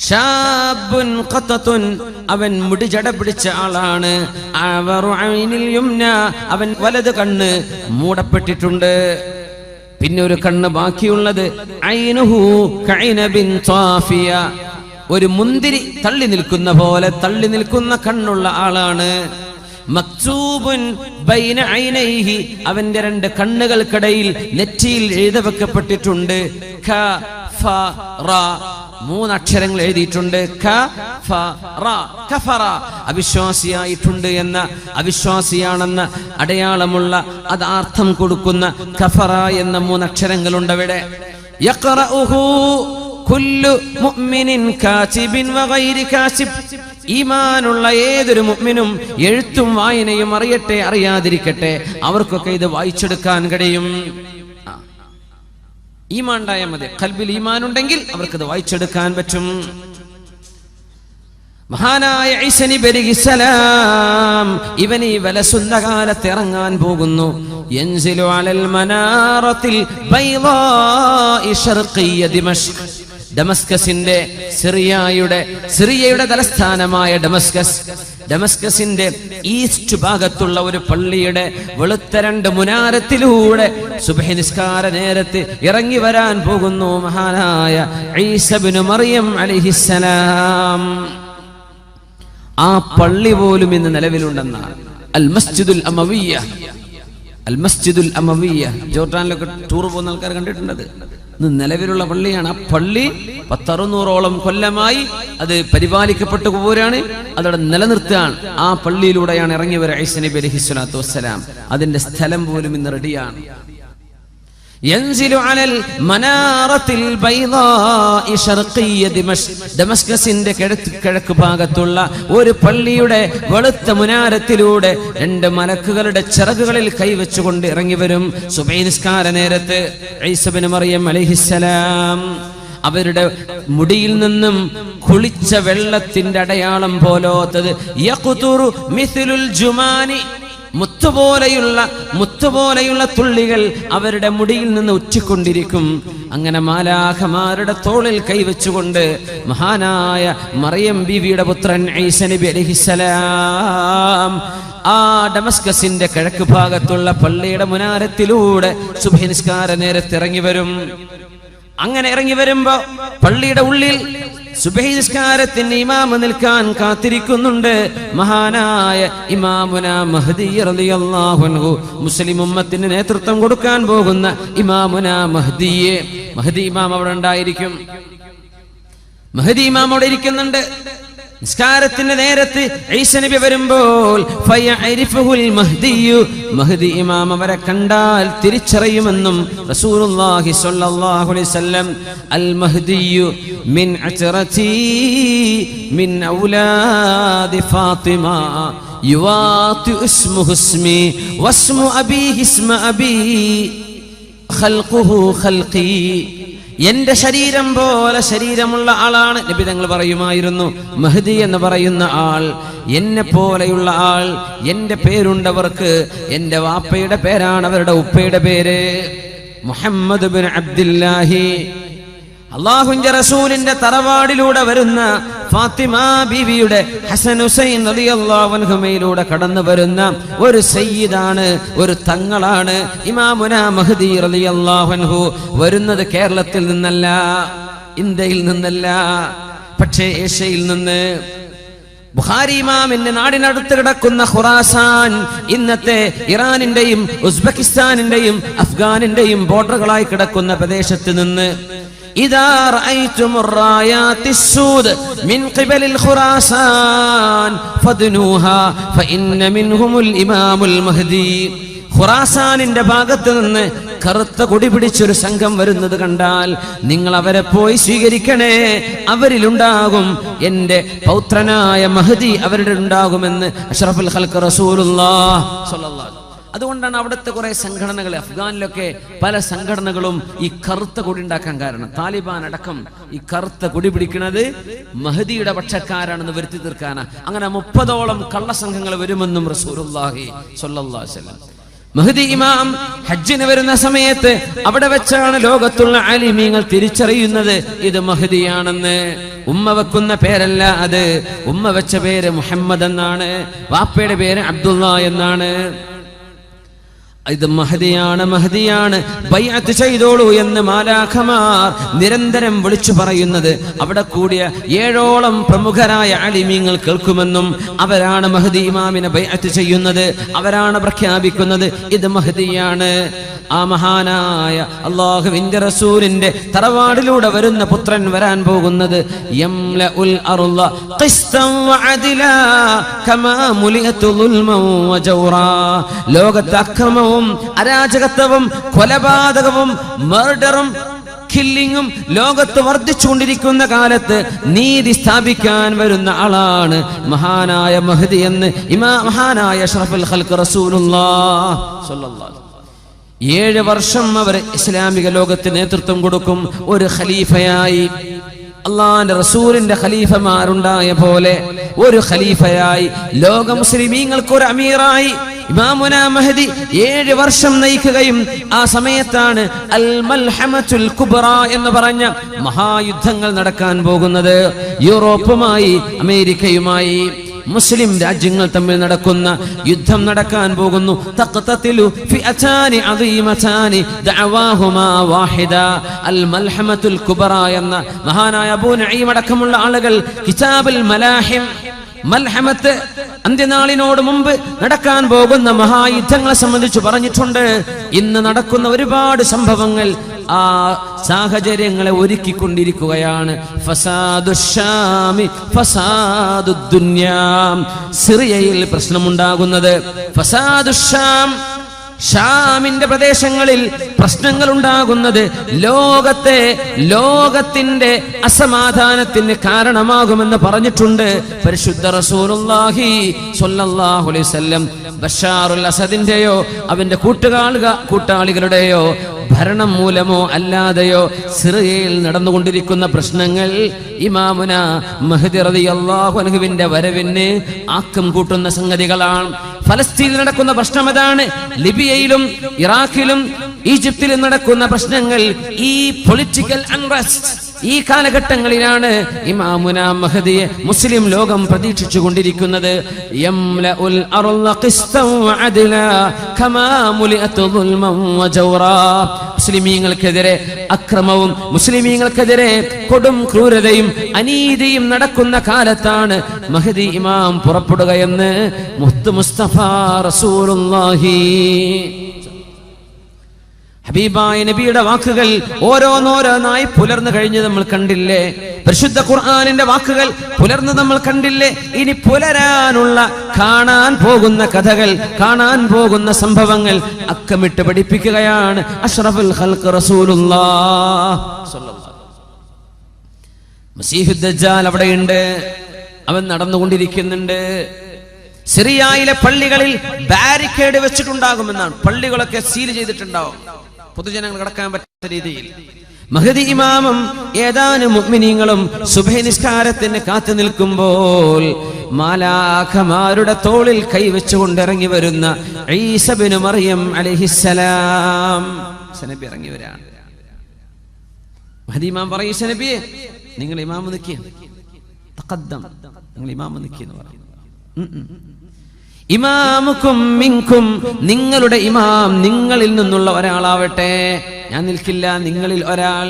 ഷാബുൻ ഖത്തത്തുൻ, അവൻ മുടി ജട പിടിച്ച ആളാണ്. അവറു ഐനിൽ യുംന, അവൻ വലത് കണ്ണ് മൂടപ്പെട്ടിട്ടുണ്ട്. പിന്നെ ഒരു കണ്ണ് ബാക്കിയുള്ളത് ഐനുഹു കൈനബിൻ ത്വാഫിയ, ഒരു മുന്തിരി തള്ളി നിൽക്കുന്ന പോലെ തള്ളി നിൽക്കുന്ന കണ്ണുള്ള ആളാണ്. മക്തൂബുൻ ബൈന ഐനൈഹി, അവന്റെ 2 കണ്ണുകൾക്കിടയിൽ നെറ്റിയിൽ എഴുതവെക്കപ്പെട്ടിട്ടുണ്ട് ഖ ഫ റ, 3 അക്ഷരങ്ങൾ എഴുതിയിട്ടുണ്ട്. ഖ ഫ റ, കഫറ, അവിശ്വാസിയായിട്ടുണ്ട് എന്ന, അവിശ്വാസിയാണെന്ന അടയാളമുള്ള, അത് അർത്ഥം കൊടുക്കുന്ന കഫറ എന്ന 3 അക്ഷരങ്ങളുണ്ട് അവിടെ. യഖറഉഹു കുല്ലു മുഅ്മിനിൻ കാതിബിൻ വഗൈരി കാതിബ്, ഈമാനുള്ള ഏതൊരു മുഅ്മിനും എഴുത്തും വായനയും അറിയട്ടെ അറിയാതിരിക്കട്ടെ അവർക്കൊക്കെ ഇത് വായിച്ചെടുക്കാൻ കഴിയും. ഈമാൻ ഉണ്ടായാൽ മതി. ഖൽബിൽ ഈമാൻ ഉണ്ടെങ്കിൽ അവർക്കത് വായിച്ചെടുക്കാൻ പറ്റും. മഹാനായ ഈസാ നബി അലൈഹിസ്സലാം ഇവൻ ഈ വലസുന്ദകാലത്ത് ഇറങ്ങാൻ പോകുന്നു. യൻസിലു അലൽ മനാറത്തിൽ ബൈളാഇ ശർഖിയ ദിമഷ്ക്, ഡമസ്കസിന്റെ സിറിയയുടെ തലസ്ഥാനമായ ഡമസ്കസിന്റെ ഈസ്റ്റ് ഭാഗത്തുള്ള ഒരു പള്ളിയുടെ വെളുത്ത 2 മുനാരത്തിലൂടെ സുബ്ഹി നിസ്കാര നേരത്ത് ഇറങ്ങി വരാൻ പോകുന്നു മഹാനായ ഈസാ ഇബ്നു മറിയം അലൈഹിസ്സലാം. ആ പള്ളി പോലും ഇന്ന് നിലവിലുണ്ടെന്നാണ്. അൽ മസ്ജിദുൽ അമവിയ്യ, അൽ മസ്ജിദുൽ അമവിയ്യ. ജോർഡാനിലൊക്കെ ടൂർ പോകുന്ന ആൾക്കാർ കണ്ടിട്ടുണ്ടത്. ഇന്ന് നിലവിലുള്ള പള്ളിയാണ്. ആ പള്ളി 10-600ഓളം കൊല്ലമായി അത് പരിപാലിക്കപ്പെട്ടു പോരാണ്, അതവിടെ നിലനിർത്തുകയാണ്. ആ പള്ളിയിലൂടെയാണ് ഇറങ്ങി വരിക ഈസാ നബി അലൈഹിസ്സലാത്തു വസ്സലാം. അതിന്റെ സ്ഥലം പോലും ഇന്ന് റെഡിയാണ്. യൻസിലു അലൽ മനാറത്തിൽ ബൈളാഇ ശർഖിയ ദിമഷ്ക്, ദമസ്കസിന്റെ കിഴക്ക് ഭാഗത്തുള്ള ഒരു പള്ളിയുടെ വെളുത്ത മുനാരത്തിലൂടെ 2 മലക്കുകളുടെ ചിറകുകളിൽ കൈവച്ചുകൊണ്ട് ഇറങ്ങി വരും സുബ്ഹി നിസ്കാര നേരത്ത്. ഈസാ ഇബ്നു മറിയം അലൈഹിസ്സലാം അവരുടെ മുടിയിൽ നിന്നും കുളിച്ച വെള്ളത്തിന്റെ അടയാളം പോലോത്തത് യഖ്തുറു മിസ്ലുൽ ജുമാനി, മുത്തുപോലെയുള്ള തുള്ളികൾ അവരുടെ മുടിയിൽ നിന്ന് ഉറ്റിക്കൊണ്ടിരിക്കും. അങ്ങനെ മാലാഖമാരുടെ തോളിൽ കൈവച്ചുകൊണ്ട് മഹാനായ മറിയം ബീവിയുടെ പുത്രൻ ഈസാ നബി അലൈഹിസ്സലാം ആ ഡമസ്കസിന്റെ കിഴക്ക് ഭാഗത്തുള്ള പള്ളിയുടെ മുനാരത്തിലൂടെ സുബ്ഹി നിസ്കാര നേരത്ത് ഇറങ്ങി വരും. അങ്ങനെ ഇറങ്ങി വരുമ്പോ പള്ളിയുടെ ഉള്ളിൽ സുബ്ഹി നിസ്കാരത്തിന് ഇമാമ് നിൽക്കാൻ കാത്തിരിക്കുന്നുണ്ട് മഹാനായ ഇമാമുന മഹ്ദി റളിയല്ലാഹു അൻഹു. മുസ്ലിം ഉമ്മത്തിന് നേതൃത്വം കൊടുക്കാൻ പോകുന്ന ഇമാമുന മഹ്ദിയെ, മഹ്ദി ഇമാം അവിടെ ഉണ്ടായിരിക്കും. മഹ്ദി ഇമാം അവിടെ ഇരിക്കുന്നുണ്ട്. നിസ്കാരത്തിന്റെ നേരത്ത് ഈസ നബി വരുമ്പോൾ ഫയഅരിഫുൽ മഹ്ദിയു, മഹ്ദി ഇമാം അവരെ കണ്ടാൽ തിരിച്ചറിയുമെന്നും റസൂലുള്ളാഹി സ്വല്ലല്ലാഹു അലൈഹി വസല്ലം. അൽ മഹ്ദിയു മിൻ അച്റതി മിൻ ഔലാദി ഫാത്തിമ യുവാതി ഇസ്മുഹു ഇസ്മി വസ്മു അബീഹി ഇസ്മ അബീ ഖൽഖുഹു ഖൽഖി. എന്റെ ശരീരം പോലെ ശരീരമുള്ള ആളാണ് നബി തങ്ങൾ പറയുമായിരുന്നു. മഹ്ദി എന്ന് പറയുന്ന ആൾ എന്നെ പോലെയുള്ള ആൾ. എന്റെ പേരുണ്ടവർക്ക്, എന്റെ വാപ്പയുടെ പേരാണ് അവരുടെ ഉപ്പയുടെ പേര്, മുഹമ്മദ് ബിൻ അബ്ദുല്ലാഹി. അല്ലാഹുവിന്റെ റസൂലിന്റെ തറവാടിലൂടെ വരുന്ന ഫാത്തിമ ബീവിയുടെ ഹസൻ ഹുസൈൻ റളിയല്ലാഹു അൻഹുമയിലൂടെ കടന്നു വരുന്ന ഒരു സയ്യിദാണ്, ഒരു തങ്ങളാണ് ഇമാമുന മഹ്ദി റളിയല്ലാഹു അൻഹു. വരുന്നത് കേരളത്തിൽ നിന്നല്ല, ഇന്ത്യയിൽ നിന്നല്ല, പക്ഷേ ഏഷ്യയിൽ നിന്ന്. ബുഖാരി ഇമാമിന്റെ നാടിനടുത്ത് കിടക്കുന്ന ഖുറാസാൻ, ഇന്നത്തെ ഇറാനിന്റെയും ഉസ്ബെക്കിസ്ഥാനിന്റെയും അഫ്ഗാനിന്റെയും ബോർഡറുകളായി കിടക്കുന്ന പ്രദേശത്ത് നിന്ന് ഇദാ റഅയ്തുമുർ റായാത്തിസ്സൂദ് മിൻ ഖിബലിൽ ഖുറാസാൻ ഫദ്നൂഹാ ഫഇന്ന മിൻഹുമുൽ ഇമാമുൽ മഹ്ദി. ഖുറാസാനിന്റെ ഭാഗത്ത് നിന്ന് കറുത്ത കൊടി പിടിച്ചൊരു സംഘം വരുന്നത് കണ്ടാൽ നിങ്ങൾ അവരെ പോയി സ്വീകരിക്കണേ, അവരിലുണ്ടാകും എന്റെ പൗത്രനായ മഹ്ദി, അവരുടെ ഉണ്ടാകുമെന്ന് അഷ്റഫുൽ ഖൽഖ് റസൂലുള്ളാഹി സ്വല്ലല്ലാഹു അലൈഹി. അതുകൊണ്ടാണ് അവിടുത്തെ കുറെ സംഘടനകൾ, അഫ്ഗാനിലൊക്കെ പല സംഘടനകളും ഈ കറുത്ത കൊടി ഉണ്ടാക്കാൻ കാരണം. താലിബാൻ അടക്കം ഈ കറുത്ത കൊടി പിടിക്കുന്നത് മഹ്ദിയുടെ പക്ഷക്കാരാണെന്ന് വരുത്തി തീർക്കാനാണ്. അങ്ങനെ 30ഓളം കള്ളസംഘങ്ങൾ വരുമെന്നും റസൂലുള്ളാഹി സ്വല്ലല്ലാഹു അലൈഹി വസല്ലം. മഹ്ദി ഇമാം ഹജ്ജിന് വരുന്ന സമയത്ത് അവിടെ വെച്ചാണ് ലോകത്തുള്ള ആലിമീങ്ങൾ തിരിച്ചറിയുന്നത് ഇത് മഹ്ദിയാണെന്ന്. ഉമ്മ വെക്കുന്ന പേരല്ല അത്, ഉമ്മ വെച്ച പേര് മുഹമ്മദ് എന്നാണ്, വാപ്പയുടെ പേര് അബ്ദുള്ള എന്നാണ്. ഇത് മഹ്ദിയാണ്, മഹ്ദിയാണ്, ബൈഅത്ത് ചെയ്തോളൂ എന്ന് മാലാഖമാർ നിരന്തരം വിളിച്ചു പറയുന്നത് അവിടെ കൂടിയ 7ഓളം പ്രമുഖരായ ആലിമീങ്ങൾ കേൾക്കുമെന്നും അവരാണ് മഹ്ദി ഇമാമിനെ ബൈഅത്ത് ചെയ്യുന്നത്, അവരാണ് പ്രഖ്യാപിക്കുന്നത് ഇത് മഹ്ദിയാണ്. ആ മഹാനായ അല്ലാഹുവിന്റെ റസൂലിന്റെ തറവാടിലൂടെ വരുന്ന പുത്രൻ വരാൻ പോകുന്നത് യംലഉൽ അർള ഖിസ്തൻ വഅദില കമാ മുലിഅതു ദുൽമൻ വജൗറാ. ലോകത്തെ അക്രമവും അരാജകത്വവും കൊലപാതകവും മർഡറും കില്ലിങ്ങും ലോകത്ത് വർദ്ധിച്ചുകൊണ്ടിരിക്കുന്ന കാലത്ത് നീതി സ്ഥാപിക്കാൻ വരുന്ന ആളാണ് മഹാനായ മഹ്ദി എന്ന് മഹാനായ അഷ്റഫുൽ ഖൽഖ് റസൂലുള്ളാഹി സ്വല്ലല്ലാഹു അലൈഹി. 7 വർഷം അവർ ഇസ്ലാമിക ലോകത്ത് നേതൃത്വം കൊടുക്കും. ഒരു ഖലീഫയായി, അള്ളാന്റെ റസൂലിന്റെ ഖലീഫമാരുണ്ടായ പോലെ ഒരു ഖലീഫയായി, ലോക മുസ്ലിമീങ്ങൾക്ക് ഒരു അമീറായി ഇമാമുന മഹ്ദി 7 വർഷം നയിക്കുകയും ആ സമയത്താണ് അൽ മൽഹമത്തുൽ കുബ്ര എന്ന് പറഞ്ഞ മഹായുദ്ധങ്ങൾ നടക്കാൻ പോകുന്നത്. യൂറോപ്പുമായി അമേരിക്കയുമായി മുസ്ലിം രാജ്യങ്ങൾ തമ്മിൽ നടക്കുന്ന യുദ്ധം നടക്കാൻ പോകുന്നു. തഖ്തതിലു ഫിഅതാനി അദീമതാനി ദഅവാഹുമാ വാഹിദ. അൽ മൽഹമത്തുൽ കുബ്ര എന്ന മഹാനായ അബൂ നഈം അടക്കമുള്ള ആളുകൾ കിതാബുൽ മലാഹിം, മൽഹമത്ത് അന്ത്യനാളിനോട് മുമ്പ് നടക്കാൻ പോകുന്ന മഹായുദ്ധങ്ങളെ സംബന്ധിച്ച് പറഞ്ഞിട്ടുണ്ട്. ഇന്ന് നടക്കുന്ന ഒരുപാട് സംഭവങ്ങൾ ആ സാഹചര്യങ്ങളെ ഒരുക്കിക്കൊണ്ടിരിക്കുകയാണ്. ഫസാദുശ്ശാമി ഫസാദുദ്ദുന്യാ. സിറിയയിൽ പ്രശ്നമുണ്ടാകുന്നത് ഫസാദുശ്ശാം, ഷാമിന്റെ പ്രദേശങ്ങളിൽ പ്രശ്നങ്ങൾ ഉണ്ടാകുന്നത് ലോകത്തിന്റെ അസമാധാനത്തിന് കാരണമാകുമെന്ന് പറഞ്ഞിട്ടുണ്ട് പരിശുദ്ധ റസൂലുള്ളാഹി സ്വല്ലല്ലാഹു അലൈഹി വസല്ലം. ബഷാറുൽ അസദിന്റെയോ അവന്റെ കൂട്ടാളികളുടെയോ ഭരണം മൂലമോ അല്ലാതെയോ സിറിയയിൽ നടന്നുകൊണ്ടിരിക്കുന്ന പ്രശ്നങ്ങൾ ഇമാമുന മഹ്ദി റളിയല്ലാഹു അൻഹുവിന്റെ വരവിന് ആക്കം കൂട്ടുന്ന സംഗതികളാണ്. ഫലസ്തീനിൽ നടക്കുന്ന പ്രശ്നം അതാണ്. ലിബിയയിലും ഇറാഖിലും ഈജിപ്തിലും നടക്കുന്ന പ്രശ്നങ്ങൾ, ഈ പൊളിറ്റിക്കൽ അൺറസ്റ്റ്, ഈ കാലഘട്ടങ്ങളിലാണ് ഇമാമുന മഹ്ദിയെ മുസ്ലിം ലോകം പ്രതീക്ഷിച്ചു കൊണ്ടിരിക്കുന്നത്. യംലഉൽ അർള ഖിസ്തൻ വഅദ്ല കമാ മുലിഅതു ദുൽമൻ വജൗറാ. മുസ്ലിമീങ്ങൾക്കെതിരെ അക്രമവും മുസ്ലിമീങ്ങൾക്കെതിരെ കൊടും ക്രൂരതയും അനീതിയും നടക്കുന്ന കാലത്താണ് മഹ്ദി ഇമാം പുറപ്പെടുകയെന്ന് മുസ്തഫ റസൂലുള്ളാഹി ഹബീബായ നബിയുടെ വാക്കുകൾ ഓരോന്നോരോന്നായി പുലർന്നു കഴിഞ്ഞ് നമ്മൾ കണ്ടില്ലേ? പരിശുദ്ധ ഖുർആനിന്റെ വാക്കുകൾ പുലർന്ന് നമ്മൾ കണ്ടില്ലേ? ഇനി പുലരാനുള്ള കാണാൻ പോകുന്ന കഥകൾ, കാണാൻ പോകുന്ന സംഭവങ്ങൾ അക്കമിട്ട് പഠിപ്പിക്കുകയാണ് അഷ്റഫുൽ ഖൽഖ് റസൂലുള്ളാഹ് സ്വല്ലല്ലാഹു അലൈഹി വസല്ലം. മസീഹുദ് ദജ്ജാൽ അവിടെയുണ്ട്, അവൻ നടന്നുകൊണ്ടിരിക്കുന്നുണ്ട്. സിറിയയിലെ പള്ളികളിൽ ബാരിക്കേഡ് വെച്ചിട്ടുണ്ടാകുമെന്നാണ്. പള്ളികളൊക്കെ സീൽ ചെയ്തിട്ടുണ്ടാവും, പൊതുജനങ്ങൾ കടക്കാൻ പറ്റുന്ന രീതിയിൽ. മഹദി ഇമാമും ഏതാനും മുഅ്മിനീങ്ങളും സുബ്ഹി നിസ്കാരത്തിന് കാത്തു നിൽക്കുമ്പോൾ മാലാഖമാരുടെ തോളിൽ കൈവച്ചുകൊണ്ട് ഇറങ്ങി വരുന്ന ഈസ ഇബ്നു മറിയം അലൈഹിസ്സലാം നബി ഇറങ്ങി വരാണ്. മഹദി ഇമാം പറയും, ഈസ നബിയെ നിങ്ങൾ ഇമാം നിൽക്കുക, തഖദ്ദം, നിങ്ങൾ ഇമാം നിൽക്കുക എന്ന് പറയും. ഇമാമുക്കും മിൻകും, നിങ്ങളുടെ ഇമാം നിങ്ങളിൽ നിന്നുള്ള ഒരാളാവട്ടെ, ഞാൻ നിൽക്കില്ല, നിങ്ങളിൽ ഒരാൾ.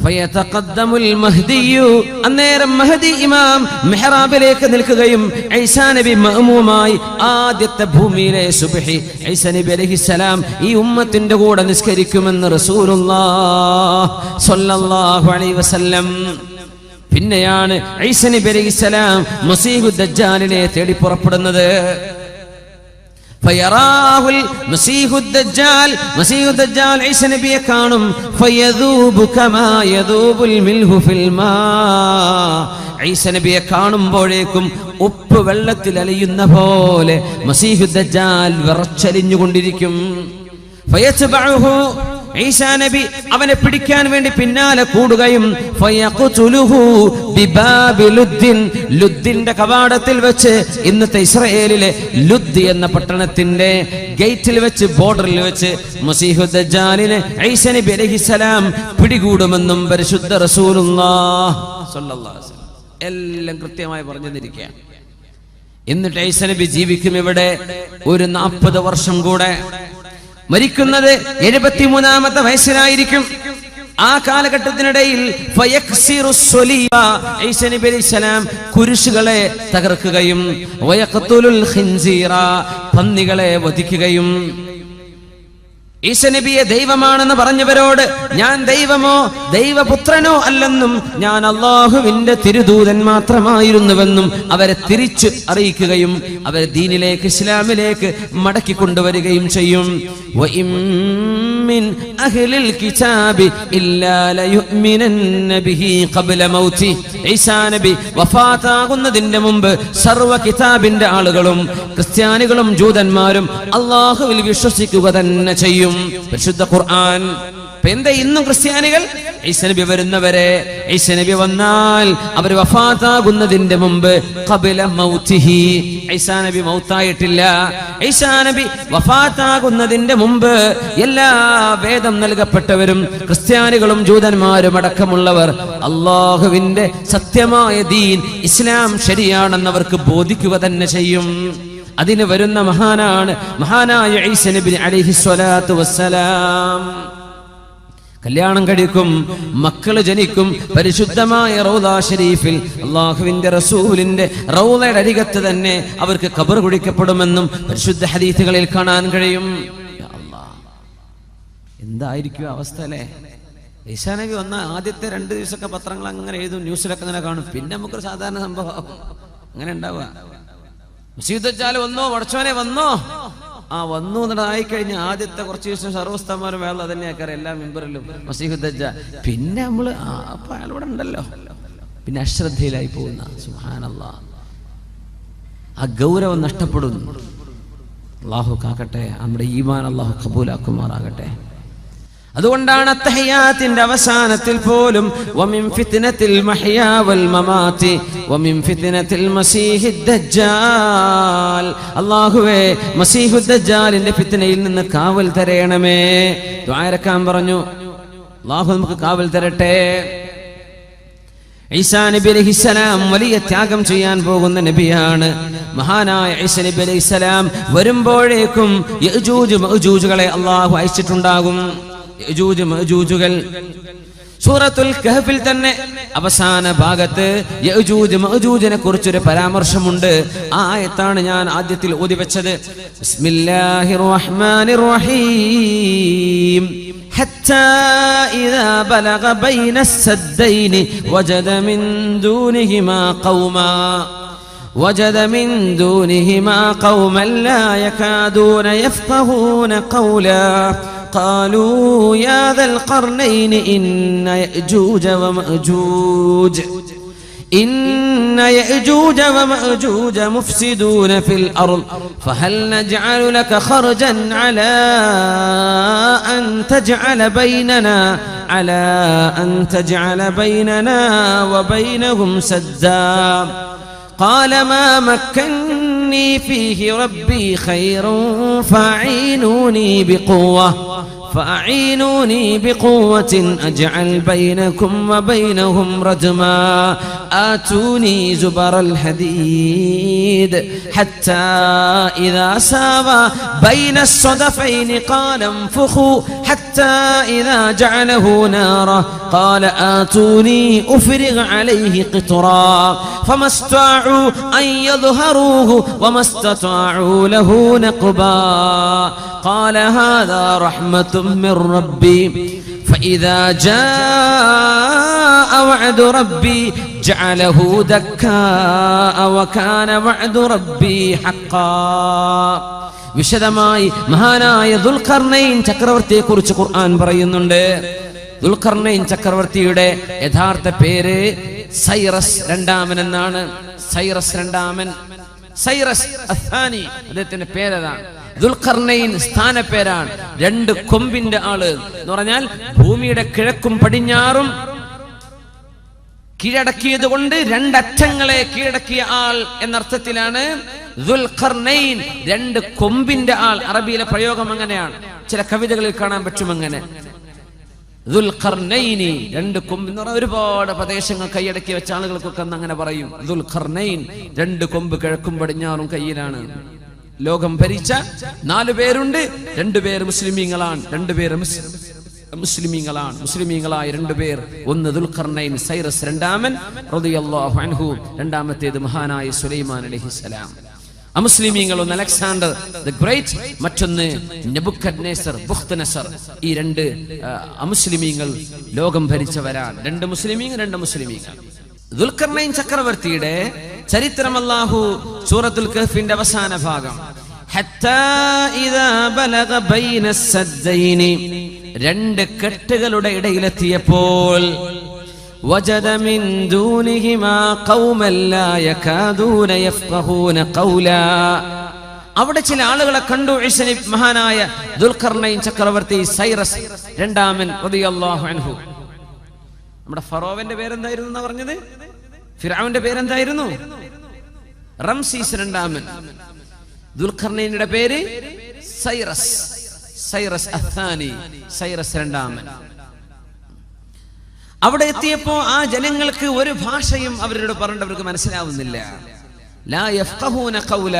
ഫയതഖദ്ദമുൽ മഹ്ദിയു, അന്നേരം മഹദി ഇമാം മിഹ്റാബിലേക്ക് നിൽക്കുകയും ഈസാ നബി മഅ്മൂമായി ആദ്യത്തെ ഭൂമിയിലെ സുബ്ഹി ഈസാ നബി അലൈഹിസ്സലാം ഈ ഉമ്മത്തിന്റെ കൂടെ നിസ്കരിക്കുമെന്ന് റസൂലുള്ളാഹ് സ്വല്ലല്ലാഹു അലൈഹി വസല്ലം. പിന്നെയാണ് ഈസാ നബി അലൈഹിസ്സലാം മസീഹുദ് ദജ്ജാലിനെ തേടി പുറപ്പെടുന്നത്. ഫയറാഹുൽ മസീഹുദ് ദജ്ജാൽ, മസീഹുദ് ദജ്ജാൽ ഈസാ നബിയെ കാണും. ഫയദൂബു കമാ യദൂബുൽ മിൽഹു ഫിൽ മാ, ഈസാ നബിയെ കാണുമ്പോഴേക്കും ഉപ്പ് വെള്ളത്തിൽ അലിയുന്ന പോലെ മസീഹുദ് ദജ്ജാൽ വിറച്ചലിഞ്ഞുകൊണ്ടിരിക്കും. ഫയത്ബഉഹു, ഈസാ നബി അവനെ പിടിക്കാൻ വേണ്ടി പിന്നാലെ കൂടുകയും ഫയഖ്തുലുഹു ബിബാബി ലുദ്ദിൻ, ലുദ്ദിന്റെ കവാടത്തിൽ വെച്ച്, ഇന്നത്തെ ഇസ്രായേലിലെ ലുദ് എന്ന പട്ടണത്തിന്റെ ഗേറ്റിൽ വെച്ച്, ബോർഡറിൽ വെച്ച് മസീഹുദ് ദജ്ജാലിനെ ഈസാ നബി അലൈഹിസ്സലാം പിടികൂടുമെന്നും പരിശുദ്ധ റസൂലുള്ളാഹ് സ്വല്ലല്ലാഹു അലൈഹി വസല്ലം എല്ലാം കൃത്യമായി പറഞ്ഞു തന്നിരിക്കുകയാണ്. എന്നിട്ട് ഈസാ നബി ജീവിക്കും ഇവിടെ ഒരു 40 വർഷം കൂടെ. മരിക്കുന്നത് 73-ാമത്തെ വയസ്സിലായിരിക്കും. ആ കാലഘട്ടത്തിനിടയിൽ ഈസാ നബി അലൈഹിസ്സലാം കുരിശുകളെ തകർക്കുകയും വയഖ്തുലുൽ ഖിൻസീറ, പന്നികളെ വധിക്കുകയും. ഈസാ നബിയെ ദൈവമാണെന്ന് പറഞ്ഞവരോട് ഞാൻ ദൈവമോ ദൈവപുത്രനോ അല്ലെന്നും ഞാൻ അല്ലാഹുവിന്റെ തിരുദൂതൻ മാത്രമായിരുന്നുവെന്നും അവരെ തിരിച്ചു അറിയിക്കുകയും അവരെ ദീനിലേക്ക്, ഇസ്ലാമിലേക്ക് മടക്കി കൊണ്ടുവരികയും ചെയ്യും. വഇമ്മിൻ അഹ്ലിൽ കിതാബി ഇല്ലാ ലയുഅ്മിനന്ന ബിഹി ഖബ്ല മൗതി, ഈസാ നബി വഫാത്താകുന്നതിന്റെ മുമ്പ് സർവ്വ കിതാബിന്റെ ആളുകളും ക്രിസ്ത്യാനികളും ജൂതന്മാരും അല്ലാഹുവിൽ വിശ്വസിക്കുക തന്നെ ചെയ്യും. പരിശുദ്ധ ഖുർആൻ. എന്താ ഇന്നും ക്രിസ്ത്യാനികൾ ഈസാ നബി വരുന്നവരെ, ഈസാ നബി വന്നാൽ അവർ വഫാത്താകുന്നതിന്റെ മുമ്പ് ഖബ്ല മൗതിഹി, ഈസാ നബി മൗത്തായിട്ടില്ല. ഈസാ നബി വഫാത്താകുന്നതിന്റെ മുമ്പ് എല്ലാ വേദം നൽകപ്പെട്ടവരും ക്രിസ്ത്യാനികളും ജൂതന്മാരും അടക്കമുള്ളവർ അല്ലാഹുവിന്റെ സത്യമായ ദീൻ ഇസ്ലാം ശരിയാണെന്നവർക്ക് ബോധിക്കുക തന്നെ ചെയ്യും. അതിന് വരുന്ന മഹാനാണ് മഹാനായ ഈസാ നബി അലൈഹിസ്സലാത്തു വസ്സലാം. കല്യാണം കഴിക്കും, മക്കള് ജനിക്കും. പരിശുദ്ധമായ റൗദാ ഷരീഫിൽ അല്ലാഹുവിന്റെ റസൂലിന്റെ റൗദയുടെ അരികത്ത് തന്നെ അവർക്ക് ഖബർ കുഴിക്കപ്പെടുമെന്നും പരിശുദ്ധ ഹദീസുകളിൽ കാണാൻ കഴിയും. യാ അല്ലാഹ്, എന്തായിരിക്കും അവസ്ഥ അല്ലേ? ഈസാ നബി വന്ന ആദ്യത്തെ 2 ദിവസമൊക്കെ പത്രങ്ങൾ അങ്ങനെ എഴുതും, ന്യൂസിലൊക്കെ അങ്ങനെ കാണും. പിന്നെ നമുക്കൊരു സാധാരണ സംഭവം അങ്ങനെ ഉണ്ടാവുക. മസീഹുദ് ദജ്ജാൽ വന്നോ, പടച്ചോനെ വന്നോ, വന്നു എന്നിട്ടായി കഴിഞ്ഞ ആദ്യത്തെ കുറച്ച് ദിവസം സർവ്വസ്ഥമാരും വേള തന്നെയാക്കാറ് എല്ലാ മെമ്പറിലും മസീഹുദ് ദജ്ജാൽ. പിന്നെ നമ്മള് അപ്പൊ അയാൾ ഇവിടെ ഉണ്ടല്ലോ, പിന്നെ അശ്രദ്ധയിലായി പോകുന്ന. സുബ്ഹാനല്ലാഹ്, ആ ഗൗരവം നഷ്ടപ്പെടുന്നു. അല്ലാഹു കാക്കട്ടെ, നമ്മുടെ ഈമാൻ അല്ലാഹു ഖബൂലാക്കുമാറാകട്ടെ. അതുകൊണ്ടാണ് അത്തഹിയാത്തിന്റെ അവസാനത്തിൽ പോലും വമിൻ ഫിത്നത്തിൽ മഹ്യാ വൽ മമാതി വമിൻ ഫിത്നത്തിൽ മസീഹിദ് ദജ്ജാൽ, അല്ലാഹുവേ മസീഹുദ് ദജ്ജാലിന്റെ ഫിത്നയിൽ നിന്ന് കാവൽ തരയണമേ. ദുആ ഇറക്കാൻ പറഞ്ഞു. അല്ലാഹു നമുക്ക് കാവൽ തരട്ടെ. ഈസാ നബി അലൈഹിസ്സലാം വലിയ ത്യാഗം ചെയ്യാൻ പോകുന്ന നബിയാണ്. മഹാനായ ഈസാ നബി അലൈഹിസ്സലാം വരുമ്പോഴേക്കും യഅജൂജ് മഅജൂജുകളെ അല്ലാഹു അയച്ചിട്ടുണ്ടാകും. യഅജൂജ് മഅജൂജുകൾ സൂറത്തുൽ കഹ്ഫിൽ തന്നെ അവസാന ഭാഗത്ത് യഅജൂജ് മഅജൂജിനെ കുറിച്ചൊരു പരാമർശമുണ്ട്. ആ ആയത്താണ് ഞാൻ ആദ്യത്തിൽ ഓതി വെച്ചത്. ബിസ്മില്ലാഹിർ റഹ്മാനിർ റഹീം. حتى إذا بلغ بين السدين وجد من دونهما قوما لا يكادون يفقهون قولا قالوا يا ذا القرنين إن يأجوج ومأجوج مفسدون في الأرض فهل نجعل لك خرجا على أن تجعل بيننا وبينهم سدا قال ما مكني فيه ربي خير فأعينوني بقوة أجعل بينكم وبينهم ردما آتوني زبر الحديد حتى إذا ساوى بين الصدفين قال انفخوا حتى إذا جعله نارا قال آتوني أفرغ عليه قطرا فما استطاعوا أن يظهروه وما استطاعوا له نقبا قال هذا رحمة من ربي فإذا جاء وعد ربي جعله دكاء وكان وعد ربي حقا. വിശദമായി മഹാനായ ദുൽഖർനൈൻ ചക്രവർത്തിയെ കുറിച്ച് ഖുർആൻ പറയുന്നുണ്ട്. ദുൽഖർനൈൻ ചക്രവർത്തിയുടെ യഥാർത്ഥ പേര് സൈറസ് രണ്ടാമൻ എന്നാണ്. സൈറസ് രണ്ടാമൻ, സൈറസ് അഥാനി അദ്ദേഹത്തിന്റെ പേരതാണ്. ദുൽഖർനൈൻ സ്ഥാനപ്പേരാണ്. രണ്ട് കൊമ്പിന്റെ ആള് എന്ന് പറഞ്ഞാൽ ഭൂമിയുടെ കിഴക്കും പടിഞ്ഞാറും കീഴടക്കിയത് കൊണ്ട് രണ്ടറ്റങ്ങളെ കീഴടക്കിയ ആൾ എന്നർത്ഥത്തിലാണ് ദുൽഖർനൈൻ, രണ്ട് കൊമ്പിന്റെ ആൾ. അറബിയിലെ പ്രയോഗം അങ്ങനെയാണ്. ചില കവിതകളിൽ കാണാൻ പറ്റും അങ്ങനെ. ദുൽഖർനൈനി, രണ്ട് കൊമ്പ് എന്ന് പറഞ്ഞാൽ ഒരുപാട് പ്രദേശങ്ങൾ കൈയടക്കി വെച്ച ആളുകൾക്കൊക്കെ അങ്ങനെ പറയും. ദുൽഖർനൈൻ, രണ്ട് കൊമ്പ് കിഴക്കും പടിഞ്ഞാറും കയ്യിലാണ്. ലോകം ഭരിച്ച 4 പേരുണ്ട്. 2 പേർ മുസ്ലിമീങ്ങളാണ്, 2 പേർ മുസ്ലിമീങ്ങളായ 2 പേർ. ഒന്ന് ദുൽഖർനൈൻ സൈറസ് രണ്ടാമൻ റളിയല്ലാഹു അൻഹു, രണ്ടാമത്തേത് മഹാനായ സുലൈമാൻ അലൈഹിസ്സലാം. അമുസ്ലിമീങ്ങൾ ഒന്ന് അലക്സാണ്ടർ ദി ഗ്രേറ്റ്, മറ്റൊന്ന് നെബുക്കദ്നേസർ ബുഖ്തനസർ. ഈ 2 അമുസ്ലിമീങ്ങൾ ലോകം ഭരിച്ചവരാണ്. 2 മുസ്ലിമീങ്ങൾ. ദുൽഖർനൈൻ ചക്രവർത്തിയുടെ ചരിത്രം അല്ലാഹു സൂറത്തുൽ കഹ്ഫിന്റെ അവസാന ഭാഗം ഹത്താ ഇദാ ബലഗ ബൈന സദ്ദൈനി, 2 കെട്ടുകളുടെ ഇടയിലെത്തിയപ്പോൾ വജദ മിൻ ദൂനിഹിമാ ഖൗമൻ ലാ യകാദൂന യഫ്ഖഹൂന ഖൗലാ. അവിടെ ചില ആളുകളെ കണ്ടു. മഹാനായ ദുൽഖർനൈൻ ചക്രവർത്തി സൈറസ് രണ്ടാമൻ റളിയല്ലാഹു അൻഹു. നമ്മുടെ ഫറോവന്റെ പേരെന്തായിരുന്നു എന്നാ പറഞ്ഞത്? ഫിർഔന്റെ പേരെന്തായിരുന്നു? റംസീസ് രണ്ടാമൻ. ദുൽഖർനൈനിന്റെ പേര് സൈറസ് അഥാനി, സൈറസ് രണ്ടാമൻ. അവിടെ എത്തിയപ്പോ ആ ജനങ്ങൾക്ക് ഒരു ഭാഷയും അവരോട് പറഞ്ഞവർക്ക് മനസ്സിലാവുന്നില്ല. ലാ യഫ്ഖഹൂന ഖൗല.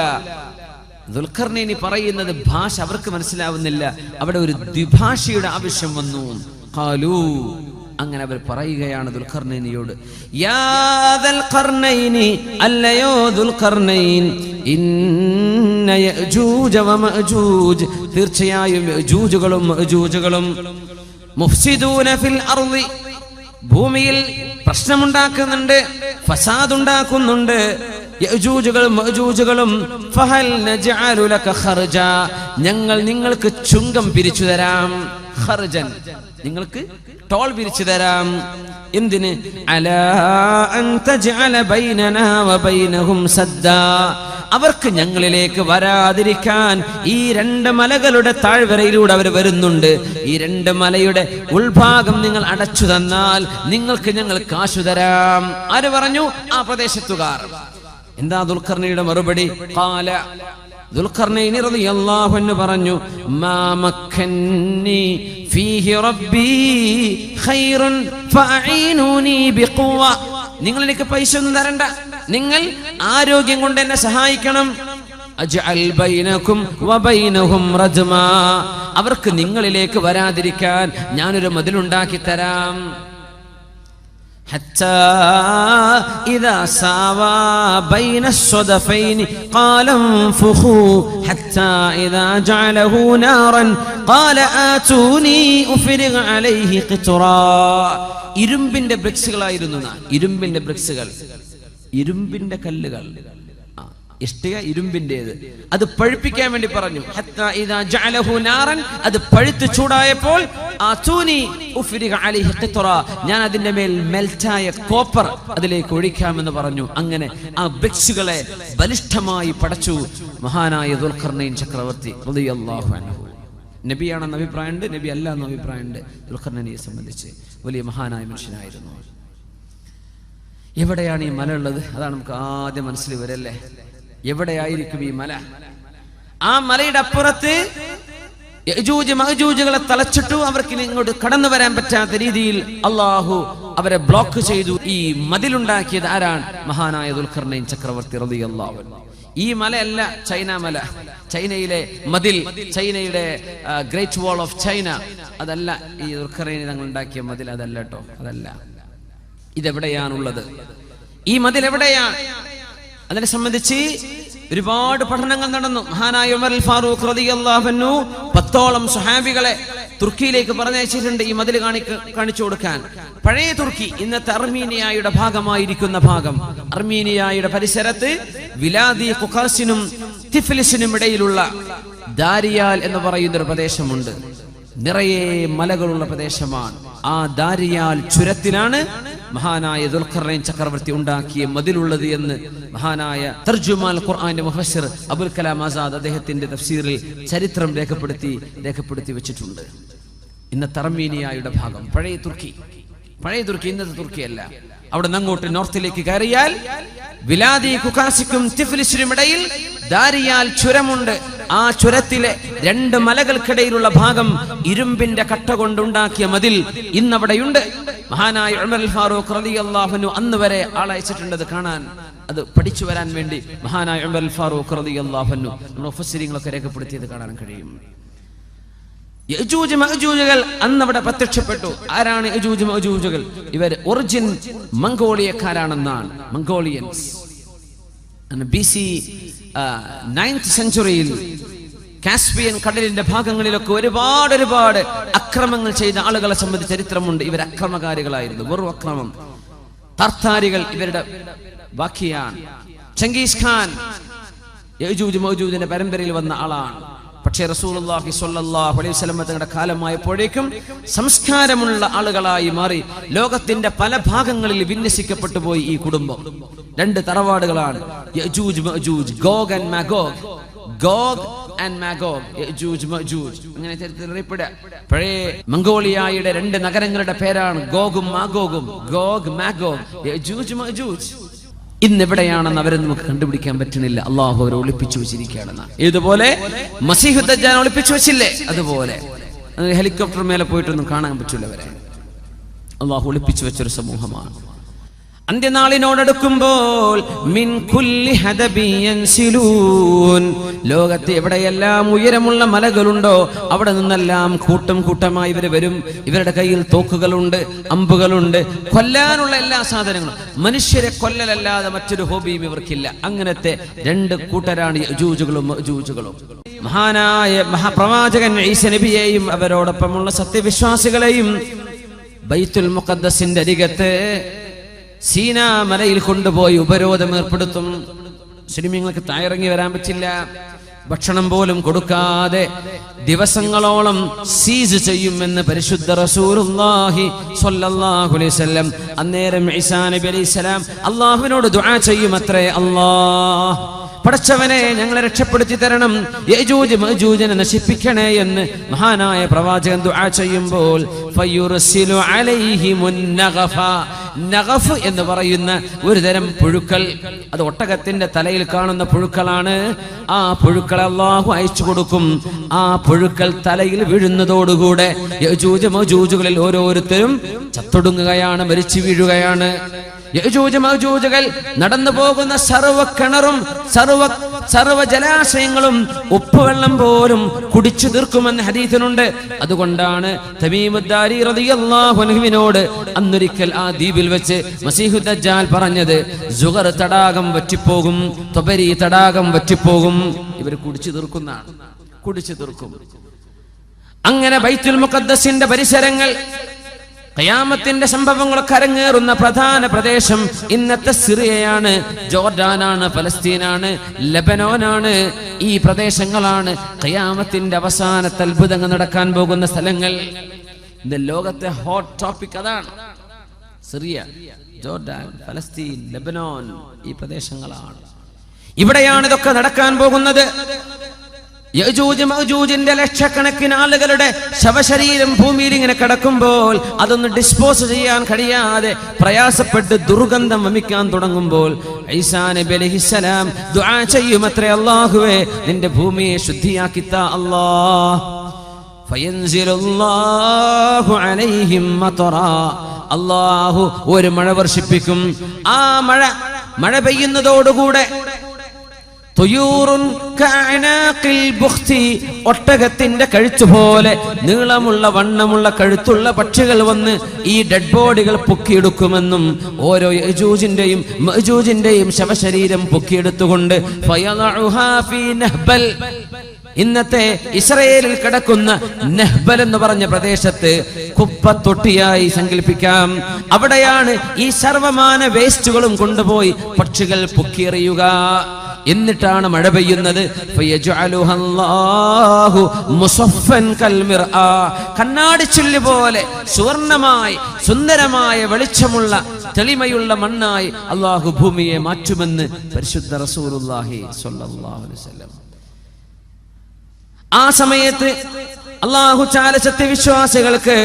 ദുൽഖർനൈനി പറയുന്നത് ഭാഷ അവർക്ക് മനസ്സിലാവുന്നില്ല. അവിടെ ഒരു ദ്വിഭാഷയുടെ ആവശ്യം വന്നു. ഖാലൂ, അങ്ങനെ അവർ പറയുകയാണ് ദുൽഖർനൈനിയോട്, യാ ദൽ ഖർനൈനി, അല്ലയോ ദുൽഖർനൈൻ, ഇന്ന യഅജൂജ വമഅജൂജ്, തീർച്ചയായും യഅജൂജുകളും മഅജൂജുകളും മുഫ്സിദൂന ഫിൽ അർളി, ഭൂമിയിൽ പ്രശ്നമുണ്ടാക്കുന്നുണ്ട്, ഫസാദ് ഉണ്ടാക്കുന്നുണ്ട്. യഅജൂജുകളും മഅജൂജുകളും ഫഹൽ നജഅലു ലക ഖർജ, ഞങ്ങൾ നിങ്ങൾക്ക് ചുങ്കം പിരിച്ചു തരാം. ഖർജൻ, നിങ്ങൾക്ക് ടോൾ പിരിച്ചു തരാം. എന്തിന്? അലാ അൻ തജ്അല ബൈനനാ വബൈനഹും സദ്ദാ, അവർക്ക് ഞങ്ങളിലേക്ക് വരാതിരിക്കാൻ. ഈ 2 മലകളുടെ താഴ്വരയിലൂടെ അവർ വരുന്നുണ്ട്. ഈ 2 മലയുടെ ഉൾഭാഗം നിങ്ങൾ അടച്ചു തന്നാൽ നിങ്ങൾക്ക് ഞങ്ങൾ കാശു തരാം. ആര് പറഞ്ഞു? ആ പ്രദേശത്തുകാർ. എന്താ ദുൽഖർനൈനിയുടെ മറുപടി? ഖാല, ദുൽഖർനൈൻ റളിയല്ലാഹു അൻഹു പറഞ്ഞു, മാ മക്കന്നി ഫീഹി റബ്ബി ഖൈറുൻ ഫഅഈനൂനി ബിഖുവ. നിങ്ങൾ എനിക്ക് പൈസ ഒന്നും തരണ്ട, നിങ്ങൾ ആരോഗ്യം കൊണ്ട് എന്നെ സഹായിക്കണം. അജ്അൽ ബൈനകും വബൈനഹും റജ്മാ, അവർക്ക് നിങ്ങളിലേക്ക് വരാതിരിക്കാൻ ഞാനൊരു മതിലുണ്ടാക്കി തരാം. حتى إذا ساوى بين الصدفين قال انفخوا حتى إذا جعله نارا قال آتوني أفرغ عليه قطرا. ഇരുമ്പിന്റെ ബ്രിക്സുകളായിരുന്നു. ഇരുമ്പിന്റെ ബ്രിക്സുകൾ, ഇരുമ്പിന്റെ കല്ലുകൾ, ഇഷ്ടിക ഇരുമ്പിന്റേത്. അത് പഴുപ്പിക്കാൻ വേണ്ടി പറഞ്ഞു. ഹത്താ ഇദാ ജഅലഹു നാറൻ, അത് പഴുത്ത് ചൂടായപ്പോൾ ആതൂനി ഉഫ്രിഗ അലൈഹി ഖിത്റ, ഞാൻ അതിന്റെ മേൽ മെൽറ്റായ കോപ്പർ അതിലേക്ക് ഒഴിക്കാമെന്ന് പറഞ്ഞു. അങ്ങനെ ആ ബ്രിക്സുകളെ ബലിഷ്ഠമായി പടച്ചു മഹാനായ ദുൽഖർനൈൻ ചക്രവർത്തി റളിയല്ലാഹു അൻഹു. നബിയാണെന്ന് അഭിപ്രായമുണ്ട്, നബി അല്ല എന്ന അഭിപ്രായമുണ്ട്. ദുൽഖർനൈനെ സംബന്ധിച്ച് വലിയ മഹാനായ മനുഷ്യനായിരുന്നു. എവിടെയാണ് ഈ മല ഉള്ളത്? അതാണ് നമുക്ക് ആദ്യം മനസ്സിൽ വരല്ലേ. എവിടെയായിരിക്കും ഈ മല? ആ മലയുടെ അപ്പുറത്ത് യജൂജ് മഅജൂജുകളെ തളച്ചിട്ടു. അവർക്ക് ഇങ്ങോട്ട് കടന്നു വരാൻ പറ്റാത്ത രീതിയിൽ അള്ളാഹു അവരെ ബ്ലോക്ക് ചെയ്തു. ഈ മതിലുണ്ടാക്കിയത് ആരാണ്? മഹാനായ ദുൽഖർനൈൻ ചക്രവർത്തി റളിയല്ലാഹു അൻഹു. ഈ മലയല്ല ചൈന മല, ചൈനയിലെ മതിൽ, ചൈനയുടെ ഗ്രേറ്റ് വാൾ ഓഫ് ചൈന, അതല്ല ഈ ദുൽഖർനൈൻ തങ്ങൾ ഉണ്ടാക്കിയ മതിൽ, അതല്ല കേട്ടോ, അതല്ല. ഇതെവിടെയാണുള്ളത്? ഈ മതിൽ എവിടെയാണ്? അതിനെ സംബന്ധിച്ച് ഒരുപാട് പഠനങ്ങൾ നടന്നു. മഹാനായ ഉമർ അൽ ഫാറൂഖ് റളിയല്ലാഹു അൻഹു 10ഓളം സ്വഹാബികളെ തുർക്കിയിലേക്ക് പറഞ്ഞയച്ചിട്ടുണ്ട് ഈ മതിൽ കാണിച്ചു കൊടുക്കാൻ. പഴയ തുർക്കി, ഇന്നത്തെ അർമീനിയയുടെ ഭാഗമായിരിക്കുന്ന ഭാഗം, അർമീനിയയുടെ പരിസരത്ത് വിലാദി ഖുഖാസിനും തിഫ്ലിസിനും ഇടയിലുള്ള ദാരിയാൽ എന്ന് പറയുന്ന ഒരു പ്രദേശമുണ്ട്. നിറയെ മലകളുള്ള പ്രദേശമാണ്. ആ ദാരിയാൽ ചുരത്തിലാണ് മഹാനായ ദുൽഖർനൈൻ ചക്രവർത്തി ഉണ്ടാക്കിയ മതിലുള്ളത് എന്ന് മഹാനായ തർജുമാൽ ഖുർആന്റെ മുഫസ്സിർ അബുൽ കലാം ആസാദ് അദ്ദേഹത്തിന്റെ തഫ്സീറിൽ ചരിത്രം രേഖപ്പെടുത്തി വെച്ചിട്ടുണ്ട്. ഇന്നത്തെ അർമീനിയയുടെ ഭാഗം, പഴയ തുർക്കി, ഇന്നത്തെ തുർക്കിയല്ല. അവിടെ നിന്ന് അങ്ങോട്ട് നോർത്തിലേക്ക് കയറിയാൽ വിലാദി ഖുഖാസിക്കും തിഫ്ലിസിനും ഇടയിൽ ദാരിയാൽ ചുരമുണ്ട്. ആ ചുരത്തിലെ 2 മലകൾക്കിടയിലുള്ള ഭാഗം ഇരുമ്പിന്റെ കട്ട കൊണ്ടുണ്ടാക്കിയ മതിൽ ഇന്നവിടെയുണ്ട്. മഹാനായ ഉമർ അൽ ഫാറൂഖ് റളിയല്ലാഹു അൻഹു അന്ന് വരെ ആളയച്ചിട്ടുണ്ട് അത് കാണാൻ, അത് പഠിച്ചു വരാൻ വേണ്ടി. മഹാനായ ഉമർ അൽ ഫാറൂഖ് റളിയല്ലാഹു അൻഹു മുഫസ്സിരീങ്ങളൊക്കെ രേഖപ്പെടുത്തിയത് കാണാൻ കഴിയും. യജൂജ് മഅജൂജുകൾ അന്നവിടെ പ്രത്യക്ഷപ്പെട്ടു. ആരാണ് യജൂജ് മഅജൂജുകൾ? ഇവർ ഒറിജിൻ മംഗോളിയക്കാരാണെന്നാണ്. മംഗോളിയൻസ് BC 9th സെഞ്ചുറിയിൽ കാസ്പിയൻ കടലിന്റെ ഭാഗങ്ങളിലൊക്കെ ഒരുപാട് അക്രമങ്ങൾ ചെയ്ത ആളുകളെ സംബന്ധിച്ച് ചരിത്രമുണ്ട്. ഇവർ അക്രമകാരികളായിരുന്നു, വെറും അക്രമം. തർത്താരികൾ ഇവരുടെ ബാക്കിയാണ്. ചെങ്കീസ് ഖാൻ യജൂജ് മഅജൂജിന്റെ പരമ്പരയിൽ വന്ന ആളാണ്. പക്ഷേ റസൂലുള്ളാഹി സ്വല്ലല്ലാഹു അലൈഹി വസല്ലം തങ്ങളുടെ കാലമായപ്പോഴേക്കും സംസ്കാരമുള്ള ആളുകളായി മാറി ലോകത്തിന്റെ പല ഭാഗങ്ങളിൽ വിന്യസിക്കപ്പെട്ടു പോയി ഈ കുടുംബം. 2 തറവാടുകളാണ് Yajuj Majuj, Gog and Magog. Gog and Magog, Yajuj Majuj, അങ്ങനെ ചരിത്രത്തിൽ അറിയപ്പെടുക. പഴയ മംഗോളിയയുടെ 2 നഗരങ്ങളുടെ പേരാണ് ഗോഗും മാഗോഗും. Gogh Magog, Yajuj മഅജൂജ്. ഇന്നെവിടെയാണെന്ന് അവരെ നമുക്ക് കണ്ടുപിടിക്കാൻ പറ്റുന്നില്ല. അള്ളാഹു അവരെ ഒളിപ്പിച്ചു വെച്ചിരിക്കുകയാണെന്ന്. ഇതുപോലെ മസീഹു ദജ്ജാൽ ഒളിപ്പിച്ചു വെച്ചില്ലേ, അതുപോലെ ഹെലികോപ്റ്റർ മേലെ പോയിട്ടൊന്നും കാണാൻ പറ്റില്ല അവരെ. അള്ളാഹു ഒളിപ്പിച്ചു വെച്ചൊരു സമൂഹമാണ്. അന്ത്യനാളിനോടടുക്കുമ്പോൾ മിൻ കുല്ലി ഹദബിൻ യൻസിലൂൻ, ലോകത്ത് എവിടെയെല്ലാം ഉയരമുള്ള മലകളുണ്ടോ അവിടെ നിന്നെല്ലാം കൂട്ടമായി ഇവർ വരും. ഇവരുടെ കയ്യിൽ തോക്കുകളുണ്ട്, അമ്പുകളുണ്ട്, കൊല്ലാനുള്ള എല്ലാ സാധനങ്ങളും. മനുഷ്യരെ കൊല്ലലല്ലാതെ മറ്റൊരു ഹോബിയും ഇവർക്കില്ല. അങ്ങനത്തെ 2 കൂട്ടരാണ് യജൂജുകളും മഅജൂജുകളും. മഹാനായ മഹാപ്രവാചകൻ ഈസ നബിയെയും അവരോടൊപ്പമുള്ള സത്യവിശ്വാസികളെയും ബൈത്തുൽ മുഖദ്ദസിന്റെ അരികത്ത് സീനാ മലയിൽ കൊണ്ടുപോയി ഉപരോധം ഏർപ്പെടുത്തും. മുസ്ലിമീങ്ങൾക്ക് താഴെയിറങ്ങി വരാൻ പറ്റില്ല. ഭക്ഷണം പോലും കൊടുക്കാതെ ദിവസങ്ങളോളം സീസ് ചെയ്യുമെന്ന് പരിശുദ്ധ റസൂലുള്ളാഹി സ്വല്ലല്ലാഹു അലൈഹി വസല്ലം. അന്നേരം ഈസാ നബി അലൈഹിസ്സലാം അല്ലാഹുവിനോട് ദുആ ചെയ്യുമത്രേ, അല്ലാഹ് പടച്ചവനെ ഞങ്ങളെ രക്ഷപ്പെടുത്തി തരണം, യജൂജ് മഅജൂജിനെ നശിപ്പിക്കണേ എന്ന് മഹാനായ പ്രവാചകൻ ദുആ ചെയ്യുമ്പോൾ ഫയുർസിലു അലൈഹിമുൻ നഗഫ, നഗഫ് എന്ന് പറയുന്ന ഒരു തരം പുഴുക്കൾ, അത് ഒട്ടകത്തിന്റെ തലയിൽ കാണുന്ന പുഴുക്കളാണ്. ആ പുഴുക്കളെ അല്ലാഹു അയച്ചു കൊടുക്കും. ആ പുഴുക്കൾ തലയിൽ വീഴുന്നതോടുകൂടെ യജൂജ് മഅജൂജുകളിൽ ഓരോരുത്തരും ചത്തൊടുങ്ങുകയാണ്, മരിച്ചു വീഴുകയാണ്. യജൂജ് മഅജൂജുകൾ നടന്നു പോകുന്ന സർവ്വ കിണറും സർവ്വ സർവ്വ ജലാശയങ്ങളും ഉപ്പുവെള്ളം പോലും കുടിച്ചു തീർക്കുമെന്ന് ഹദീസിനുണ്ട്. അതുകൊണ്ടാണ് തമീമുദ്ദാരി റളിയല്ലാഹു അൻഹുവിനോട് അന്നൊരിക്കൽ ആ ദ്വീപിൽ വെച്ച് മസീഹു ദജ്ജാൽ പറഞ്ഞത്, സുഗർ തടാകം വറ്റിപ്പോകും, തൊബരി തടാകം വറ്റിപ്പോകും. ഇവർ കുടിച്ചു തീർക്കുന്നതാണ്, കുടിച്ചു തീർക്കും. അങ്ങനെ ബൈത്തുൽ മുഖദ്ദസിന്റെ പരിസരങ്ങൾ, ഖിയാമത്തിന്റെ സംഭവങ്ങളൊക്കെ അരങ്ങേറുന്ന പ്രധാന പ്രദേശം ഇന്നത്തെ സിറിയയാണ്, ജോർഡാനാണ്, ഫലസ്തീനാണ്, ലെബനോനാണ്. ഈ പ്രദേശങ്ങളാണ് ഖിയാമത്തിന്റെ അവസാനത്തെ അത്ഭുതങ്ങൾ നടക്കാൻ പോകുന്ന സ്ഥലങ്ങൾ. ഇന്ന് ലോകത്തെ ഹോട്ട് ടോപ്പിക് അതാണ്. സിറിയ, ജോർഡാൻ, ഫലസ്തീൻ, ലെബനോൻ, ഈ പ്രദേശങ്ങളാണ്. ഇവിടെയാണ് ഇതൊക്കെ നടക്കാൻ പോകുന്നത്. യജൂജ് മഅജൂജിന്റെ ലക്ഷക്കണക്കിന് ആളുകളുടെ ശവശരീരം ഭൂമിയിൽ ഇങ്ങനെ കിടക്കുമ്പോൾ അതൊന്ന് ഡിസ്പോസ് ചെയ്യാൻ കഴിയാതെ പ്രയാസപ്പെട്ട് ദുർഗന്ധം വമിക്കാൻ തുടങ്ങുമ്പോൾ ഈസാ നബി അലൈഹിസ്സലാം ദുആ ചെയ്യുമത്രേ, അല്ലാഹുവേ നിന്റെ ഭൂമിയെ ശുദ്ധിയാക്കി താ അല്ലാഹ്. ഫയൻസിലുല്ലാഹു അലൈഹിം മതറാ, അല്ലാഹു ഒരു മഴ വർഷിപ്പിക്കും. ആ മഴ പെയ്യുന്നതോടുകൂടെ ഒട്ടകത്തിന്റെ കഴുത്ത് പോലെ നീളമുള്ള വണ്ണമുള്ള കഴുത്തുള്ള പക്ഷികൾ വന്ന് ഈ ഡെഡ് ബോഡികൾ പൊക്കിയെടുക്കുമെന്നും ഓരോ യജൂജിന്റെയും മഅജൂജിന്റെയും ശവശരീരം പൊക്കിയെടുത്തുകൊണ്ട് ഇന്നത്തെ ഇസ്രയേലിൽ കിടക്കുന്ന നെഹ്ബൽ എന്ന് പറഞ്ഞ പ്രദേശത്ത് കുപ്പത്തൊട്ടിയായി സങ്കല്പിക്കാം. അവിടെയാണ് ഈ സർവമാന വേസ്റ്റുകളും കൊണ്ടുപോയി പക്ഷികൾ പൊക്കിയെറിയുക. എന്നിട്ടാണ് മഴ പെയ്യുന്നത്. കണ്ണാടിച്ചില്ല് പോലെ സുവർണമായി സുന്ദരമായ വെളിച്ചമുള്ള തെളിമയുള്ള മണ്ണായി അള്ളാഹു ഭൂമിയെ മാറ്റുമെന്ന് പരിശുദ്ധ റസൂലുള്ളാഹി സ്വല്ലല്ലാഹു അലൈഹി വസല്ലം. ആ സമയത്ത് അല്ലാഹു തആല സത്യവിശ്വാസികൾക്ക്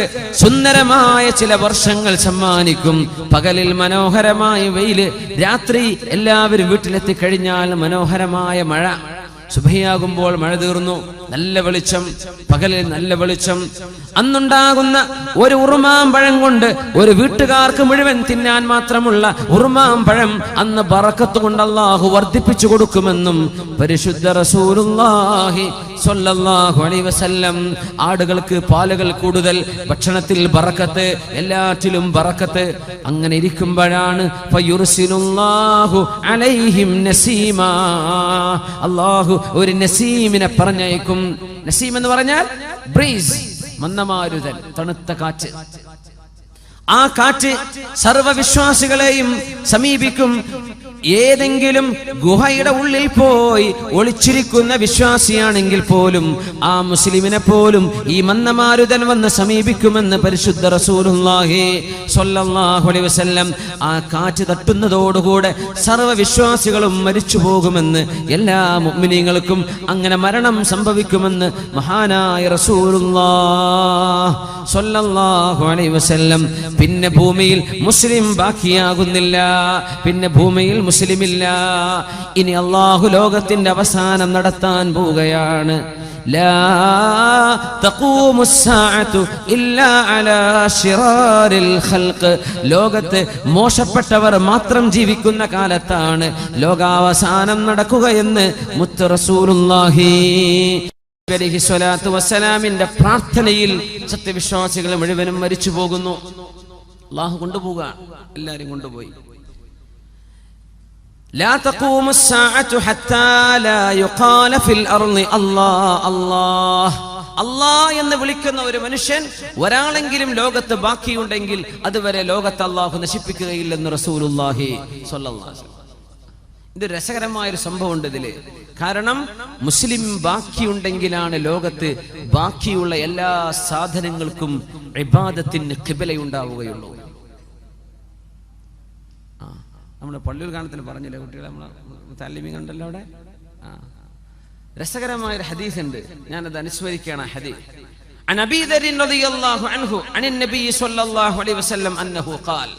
സുന്ദരമായ ചില വർഷങ്ങൾ സമ്മാനിക്കും. പകലിൽ മനോഹരമായ വെയില്, രാത്രി എല്ലാവരും വീട്ടിലെത്തി കഴിഞ്ഞാൽ മനോഹരമായ മഴ. സുബഹിയാകുമ്പോൾ മഴ തീർന്നു, നല്ല വെളിച്ചം, പകലിൽ നല്ല വെളിച്ചം. അന്നുണ്ടാകുന്ന ഒരു ഉറുമാമ്പഴം കൊണ്ട് ഒരു വീട്ടുകാർക്ക് മുഴുവൻ തിന്നാൻ മാത്രമുള്ള ഉറുമാമ്പഴം അന്ന് ബറക്കത്ത് കൊണ്ട് അല്ലാഹു വർദ്ധിപ്പിച്ചു കൊടുക്കുമെന്നും പരിശുദ്ധ റസൂലുള്ളാഹി സ്വല്ലല്ലാഹു അലൈഹി വസല്ലം. ആടുകൾക്ക് പാലുകൾ കൂടുതൽ, ഭക്ഷണത്തിൽ ബറക്കത്ത്, എല്ലാറ്റിലും ബറക്കത്ത്. അങ്ങനെ ഇരിക്കുമ്പോഴാണ് ഫയുർസിലുല്ലാഹു അലൈഹിം നസീമാ, അല്ലാഹു ഒരു നസീമിനെ പറഞ്ഞയക്കും. നസീം എന്ന് പറഞ്ഞാൽ ബ്രീസ്, മന്ദമാരുതൻ, തണുത്ത കാറ്റ്. ആ കാറ്റ് സർവവിശ്വാസികളെയും സമീപിക്കും. ഏതെങ്കിലും ഗുഹയുടെ ഉള്ളിൽ പോയി ഒളിച്ചിരിക്കുന്ന വിശ്വാസിയാണെങ്കിൽ പോലും ആ മുസ്ലിമിനെ പോലും ഈ മന്ദമാരുതൻ വന്ന് സമീപിക്കുമെന്ന് പരിശുദ്ധ റസൂലുള്ളാഹി സ്വല്ലല്ലാഹു അലൈഹി വസല്ലം. ആ കാറ്റ് തട്ടുന്നതോടുകൂടെ സർവവിശ്വാസികളും മരിച്ചു പോകുമെന്ന്, എല്ലാ മുഅ്മിനീങ്ങൾക്കും അങ്ങനെ മരണം സംഭവിക്കുമെന്ന് മഹാനായ റസൂലുള്ളാഹി സ്വല്ലല്ലാഹു അലൈഹി വസല്ലം. പിന്നെ ഭൂമിയിൽ മുസ്ലിം ബാക്കിയാകുന്നില്ല, പിന്നെ ഭൂമിയിൽ മുസ്ലിമില്ല. ഇനി അല്ലാഹു ലോകത്തിന്റെ അവസാനം നടത്താൻ പോവുകയാണ്. ലാ തഖൂമുസ് സാഅതു ഇല്ലാ അലാ ശിറാരിൽ ഖൽഖ്. ലോകത്ത് മോശപ്പെട്ടവർ മാത്രം ജീവിക്കുന്ന കാലത്താണ് ലോകാവസാനം നടക്കുകയെന്ന് മുത്ത് റസൂലുള്ളാഹി അലൈഹി സ്വലാത്തു വസ്സലാമിന്റെ പ്രാർത്ഥനയിൽ സത്യവിശ്വാസികൾ മുഴുവനും മരിച്ചു പോകുന്നു. അല്ലാഹു കൊണ്ടുപോവുക, എല്ലാരും കൊണ്ടുപോയി. لا تقوم الساعة حتى لا يقال في الأرض الله الله الله എന്ന് വിളിക്കുന്ന ഒരു മനുഷ്യൻ ഒരാളെങ്കിലും ലോകത്ത് ബാക്കിയുണ്ടെങ്കിൽ അതുവരെ ലോകത്ത് അല്ലാഹു നശിപ്പിക്കുകയില്ലെന്ന് റസൂലുള്ളാഹി സ്വല്ലല്ലാഹു അലൈഹി വസല്ലം. ഇത് രസകരമായ ഒരു സംഭവമുണ്ട് ഇതില്. കാരണം മുസ്ലിം ബാക്കിയുണ്ടെങ്കിലാണ് ലോകത്ത് ബാക്കിയുള്ള എല്ലാ സാധനങ്ങൾക്കും ഇബാദത്തിന് ഖിബലയുണ്ടാവുകയുള്ളൂ. നമ്മുടെ പള്ളിയിൽ കാണത്തിൽ പറഞ്ഞില്ലേ കുട്ടികളെ, നമ്മളെ താലിമി കണ്ടല്ലോ അവിടെ. രസകരമായൊരു ഹദീസ് ഉണ്ട്, ഞാനത് അനുസ്മരിക്കുകയാണ്. ഹദീസ് عن أبي ذر رضي الله عنه عن النبي صلى الله عليه وسلم أنه قال.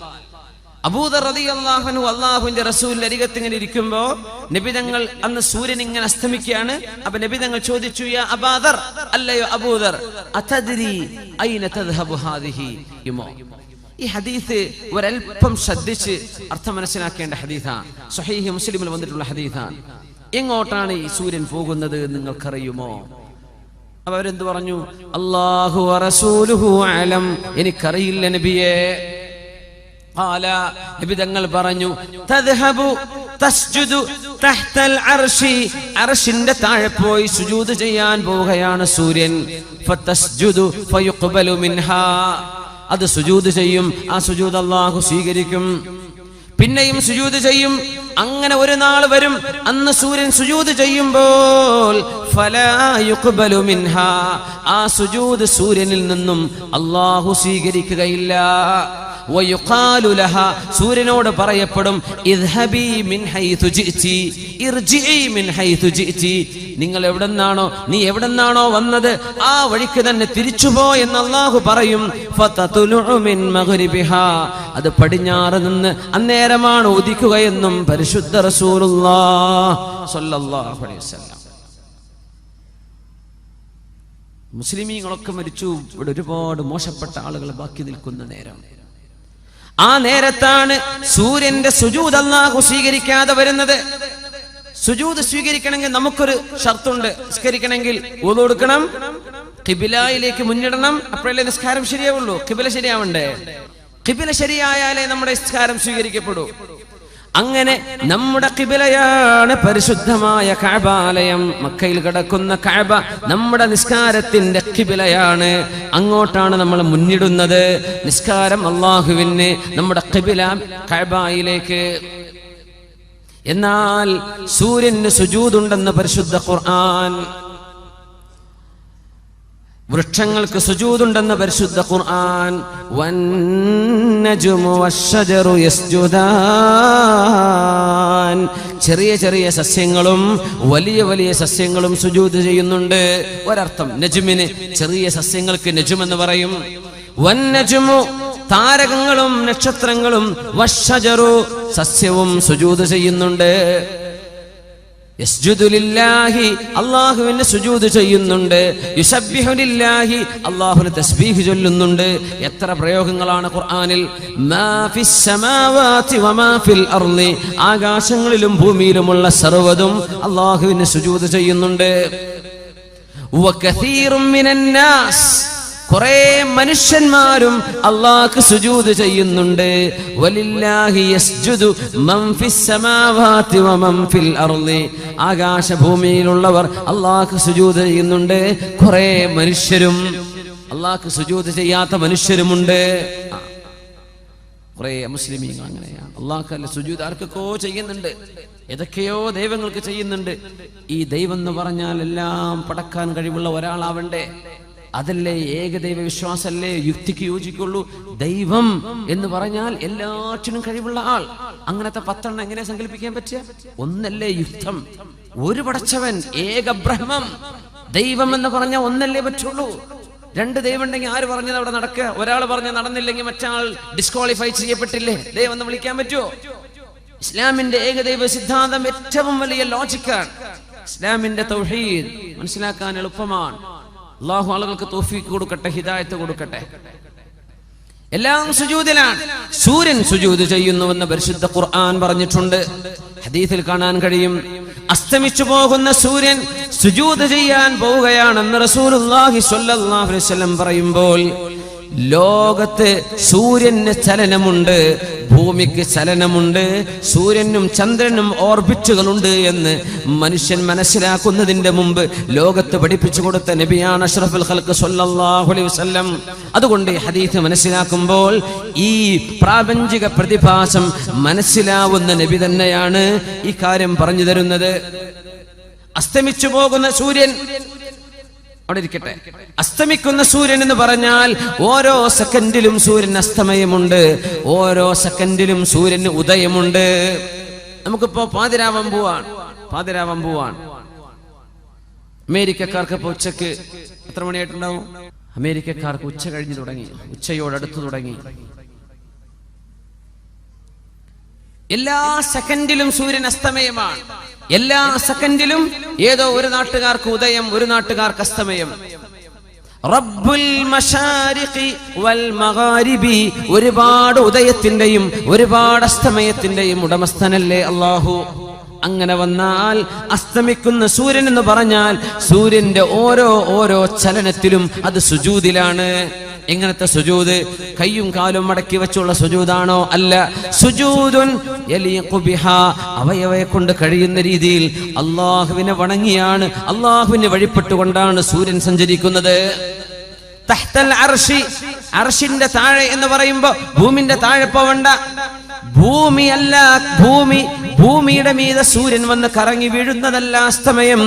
അബൂ ദർ റളിയല്ലാഹു അൻഹു അല്ലാഹുവിന്റെ റസൂലിന്റെ അരികത്ത് ഇങ്ങനെ ഇരിക്കുമ്പോൾ നബി തങ്ങൾ, അന്ന് സൂര്യൻ ഇങ്ങനെ അസ്തമിക്കുകയാണ്. അപ്പൊ നബി തങ്ങൾ ചോദിച്ചു, യാ അബാ ദർ, അല്ലയോ അബൂ ദർ, അതദ്രി ഐന തദ്ഹബു ഹാദിഹി യുമോ. ഈ ഹദീസ് ഒരൽപ്പം ശ്രദ്ധിച്ച് അർത്ഥം മനസ്സിലാക്കേണ്ട ഹദീസാണ്. സ്വഹീഹ് മുസ്ലിമിൽ വന്നിട്ടുള്ള ഹദീസാണ്. എങ്ങോട്ടാണ് ഈ സൂര്യൻ പോകുന്നത് നിങ്ങൾക്കറിയുമോ? അപ്പൊ അവരെന്ത് പറഞ്ഞു? അല്ലാഹു വറസൂലുഹു അലം, എനിക്കറിയില്ല നബിയേ. നബി തങ്ങൾ പറഞ്ഞു, തദ്ഹബു തസ്ജുദു തഹ്തൽ അർശി, അർശിന്റെ താഴെ പോയി സുജൂദ് ചെയ്യാൻ പോവുകയാണ് സൂര്യൻ. ഫതസ്ജുദു ഫയുഖ്ബലു മിൻഹാ, അത് സുജൂദ് ചെയ്യും, ആ സുജൂദ് അല്ലാഹു സ്വീകരിക്കും. പിന്നെയും സുജൂദ് ചെയ്യും. അങ്ങനെ ഒരു നാൾ വരും, അന്ന് സൂര്യൻ സുജൂദ് ചെയ്യുമ്പോൾ ഫലാ യുഖ്ബലു മിൻഹാ, ആ സുജൂദ് സൂര്യനിൽ നിന്നും അല്ലാഹു സ്വീകരിക്കുകയില്ല. വയുഖാലു ലഹാ, സൂര്യനോട് പറയപ്പെടും, ഇദ്ഹബി മിൻ ഹൈതു ജിഇതി ഇർജിഇ മിൻ ഹൈതു ജിഇതി, നിങ്ങൾ നീ എവിടെന്നാണോ വന്നത് ആ വഴിക്ക് തന്നെ തിരിച്ചുപോ എന്ന് അല്ലാഹു പറയും. ഫതതുലു മിൻ മഗ്രിബിഹാ, അത് പടിഞ്ഞാറ് നിന്ന് അന്നേരമാണ് ഉദിക്കുകയെന്നും പരിശുദ്ധ റസൂലുള്ളാഹി സ്വല്ലല്ലാഹു അലൈഹി വസല്ലം. മുസ്ലിമീങ്ങളൊക്കെ മരിച്ചു, ഇവിടെ ഒരുപാട് മോശപ്പെട്ട ആളുകൾ ബാക്കി നിൽക്കുന്ന നേരം. ആ നേരത്താണ് സൂര്യന്റെ സുജൂദ് അല്ലാഹു സ്വീകരിക്കാതെ വരുന്നത്. സുജൂദ് സ്വീകരിക്കണമെങ്കിൽ നമുക്കൊരു ഷർത്തുണ്ട്. നിസ്കരിക്കണമെങ്കിൽ വുളു എടുക്കണം, ഖിബിലയിലേക്ക് മുന്നിടണം, അപ്പോഴല്ലേ നിസ്കാരം ശരിയാവുള്ളൂ. ഖിബില ശരിയാവണ്ടേ? ഖിബില ശരിയായാലേ നമ്മുടെ നിസ്കാരം സ്വീകരിക്കപ്പെടൂ. അങ്ങനെ നമ്മുടെ ഖിബിലയാണ് പരിശുദ്ധമായ കഅബാലയം. മക്കയിൽ കിടക്കുന്ന കഅബ നമ്മുടെ നിസ്കാരത്തിന്റെ ഖിബിലയാണ്. അങ്ങോട്ടാണ് നമ്മൾ മുന്നിടുന്നത്. നിസ്കാരം അല്ലാഹുവിന്, നമ്മുടെ ഖിബില കഅബയിലേക്ക്. എന്നാൽ സൂര്യന് സുജൂദുണ്ടെന്ന് പരിശുദ്ധ ഖുർആൻ, വൃക്ഷങ്ങൾക്ക് സുജൂദുണ്ടെന്ന് പരിശുദ്ധ ഖുർആൻ. വന്നജ്മു വശ്ശജറു യസ്ജുദാൻ, ചെറിയ ചെറിയ സസ്യങ്ങളും വലിയ വലിയ സസ്യങ്ങളും സുജൂദ് ചെയ്യുന്നുണ്ട്. ഒരർത്ഥം നജ്മിന്, ചെറിയ സസ്യങ്ങൾക്ക് നജ്ം എന്ന് പറയും. വന്നജ്മു, താരകങ്ങളും നക്ഷത്രങ്ങളും, വശ്ശജറു, സസ്യവും സുജൂദ് ചെയ്യുന്നുണ്ട്. യസ്ജുദു ലില്ലാഹി, അല്ലാഹുവിന് സുജൂദ് ചെയ്യുന്നുണ്ട്. യുസബ്ബിഹു ലില്ലാഹി, അല്ലാഹുവിന് തസ്ബീഹ് ചൊല്ലുന്നുണ്ട്. എത്ര പ്രയോഗങ്ങളാണ് ഖുർആനിൽ. മാ ഫിസ് സമാവാതി വമാ ഫിൽ അർളി, ആകാശങ്ങളിലും ഭൂമിയിലുമുള്ള സർവ്വതും അല്ലാഹുവിന് സുജൂദ് ചെയ്യുന്നുണ്ട്. വകസീറും മിനന്നാസ്, കുറേ മനുഷ്യന്മാരും അല്ലാഹുക്ക് സുജൂദ് ചെയ്യുന്നുണ്ട്. വലില്ലാഹി യസ്ജുദു മൻ ഫിസ് സമാവാതി വമൻ ഫിൽ അർളി, ആകാശഭൂമിയിലുള്ളവർ അല്ലാഹുക്ക് സുജൂദ് ചെയ്യുന്നുണ്ട്. കുറേ മനുഷ്യരും, അല്ലാഹുക്ക് സുജൂദ് ചെയ്യാത്ത മനുഷ്യരുമുണ്ട്. കുറേ മുസ്ലിമീങ്ങൾ അങ്ങനെയാണ്. അല്ലാഹുക്ക് സുജൂദ് ആർക്കൊക്കെ ചെയ്യുന്നുണ്ട്, ഏതൊക്കെയോ ദൈവങ്ങൾക്ക് ചെയ്യുന്നുണ്ട്. ഈ ദൈവം എന്ന് പറഞ്ഞാൽ എല്ലാം പടക്കാൻ കഴിവുള്ള ഒരാളാവണ്ടേ? അതല്ലേ ഏകദൈവ വിശ്വാസല്ലേ യുക്തിക്ക് യോജിക്കുള്ളൂ. ദൈവം എന്ന് പറഞ്ഞാൽ എല്ലാറ്റിനും കഴിവുള്ള ആൾ. അങ്ങനത്തെ 10 എങ്ങനെ സങ്കല്പിക്കാൻ പറ്റുക? ഒന്നല്ലേ യുക്തം, ഒരു പടച്ചവൻ, ഏക ബ്രഹ്മം. ദൈവം എന്ന് പറഞ്ഞാൽ ഒന്നല്ലേ പറ്റുള്ളൂ. 2 ദൈവം ഉണ്ടെങ്കിൽ ആര് പറഞ്ഞത് അവിടെ നടക്കുക? ഒരാൾ പറഞ്ഞ് നടന്നില്ലെങ്കിൽ മറ്റാൾ ഡിസ്ക്വാളിഫൈ ചെയ്യപ്പെട്ടില്ലേ? ദൈവം എന്ന് വിളിക്കാൻ പറ്റുമോ? ഇസ്ലാമിന്റെ ഏകദൈവ സിദ്ധാന്തം ഏറ്റവും വലിയ ലോജിക്കാണ്. ഇസ്ലാമിന്റെ തൗഹീദ് മനസ്സിലാക്കാൻ എളുപ്പമാണ്. അല്ലാഹു ആളുകൾക്ക് തൗഫീഖ് കൊടുക്കട്ടെ, ഹിദായത്ത് കൊടുക്കട്ടെ. എല്ലാം സുജൂദിലാണ്. സൂര്യൻ സുജൂദ് ചെയ്യുന്നുവെന്ന് പരിശുദ്ധ ഖുർആൻ പറഞ്ഞിട്ടുണ്ട്. ഹദീസിൽ കാണാൻ കഴിയും. അസ്തമിച്ചു പോകുന്ന സൂര്യൻ സുജൂദ് ചെയ്യാൻ പോവുകയാണെന്ന് റസൂലുള്ളാഹി സ്വല്ലല്ലാഹു അലൈഹി വസല്ലം പറയുമ്പോൾ, ലോകത്ത് സൂര്യന് ചലനമുണ്ട്, ഭൂമിക്ക് ചലനമുണ്ട്, സൂര്യനും ചന്ദ്രനും ഓർബിറ്റുകളുണ്ട് എന്ന് മനുഷ്യൻ മനസ്സിലാക്കുന്നതിന്റെ മുമ്പ് ലോകത്ത് പഠിപ്പിച്ചു കൊടുത്ത നബിയാണ് അഷ്റഫുൽ ഖൽഖ് സ്വല്ലല്ലാഹു അലൈഹി വസല്ലം. അതുകൊണ്ട് ഈ ഹദീസ് മനസ്സിലാക്കുമ്പോൾ ഈ പ്രാപഞ്ചിക പ്രതിഭാസം മനസ്സിലാവുന്ന നബി തന്നെയാണ് ഈ കാര്യം പറഞ്ഞു തരുന്നത്. അസ്തമിച്ചു പോകുന്ന സൂര്യൻ അവിടെ ഇരിക്കട്ടെ. അസ്തമിക്കുന്ന സൂര്യൻ എന്ന് പറഞ്ഞാൽ ഓരോ സെക്കൻഡിലും സൂര്യൻ അസ്തമയമുണ്ട്, ഓരോ സെക്കൻഡിലും സൂര്യന് ഉദയമുണ്ട്. നമുക്കിപ്പോ പാതിരാവാൻ പോവാണ്. അമേരിക്കക്കാർക്ക് ഇപ്പൊ ഉച്ചക്ക് എത്ര മണിയായിട്ടുണ്ടാവും? അമേരിക്കക്കാർക്ക് ഉച്ച കഴിഞ്ഞു തുടങ്ങി, ഉച്ചയോടടുത്തു തുടങ്ങി. എല്ലാ സെക്കൻഡിലും സൂര്യൻ അസ്തമയമാണ്. എല്ലാ സെക്കൻഡിലും ഏതോ ഒരു നാട്ടുകാർക്ക് ഉദയം, ഒരു നാട്ടുകാർക്ക് അസ്തമയം. റബ്ബുൽ മശാരിഖി വൽ മഗാരിബി, ഒരുപാട് ഉദയത്തിന്റെയും ഒരുപാട് അസ്തമയത്തിന്റെയും ഉടമസ്ഥനല്ലേ അല്ലാഹു. അങ്ങനെ വന്നാൽ അസ്തമിക്കുന്ന സൂര്യൻ എന്ന് പറഞ്ഞാൽ സൂര്യന്റെ ഓരോ ചലനത്തിലും അത് സുജൂദിലാണ്. എങ്ങനത്തെ സുജൂദ്? കയ്യും കാലും മടക്കി വെച്ചുള്ള സുജൂദാണോ? അല്ല. സുജൂദുൻ യലീഖു ബിഹാ, അവയവയെ കൊണ്ട് കഴിയുന്ന രീതിയിൽ അല്ലാഹുവിനെ വണങ്ങിയാണ്, അല്ലാഹുവിനെ വഴിപ്പെട്ടുകൊണ്ടാണ് സൂര്യൻ സഞ്ചരിക്കുന്നത്. തഹ്തൽ അർശി, അർശിന്റെ താഴെ എന്ന് പറയുമ്പോ ഭൂമിന്റെ താഴെ പോവണ്ട. ഭൂമിയല്ല, ഭൂമിയുടെ മീതെ സൂര്യൻ വന്ന് കറങ്ങി വീഴുന്നതല്ല അസ്തമയം.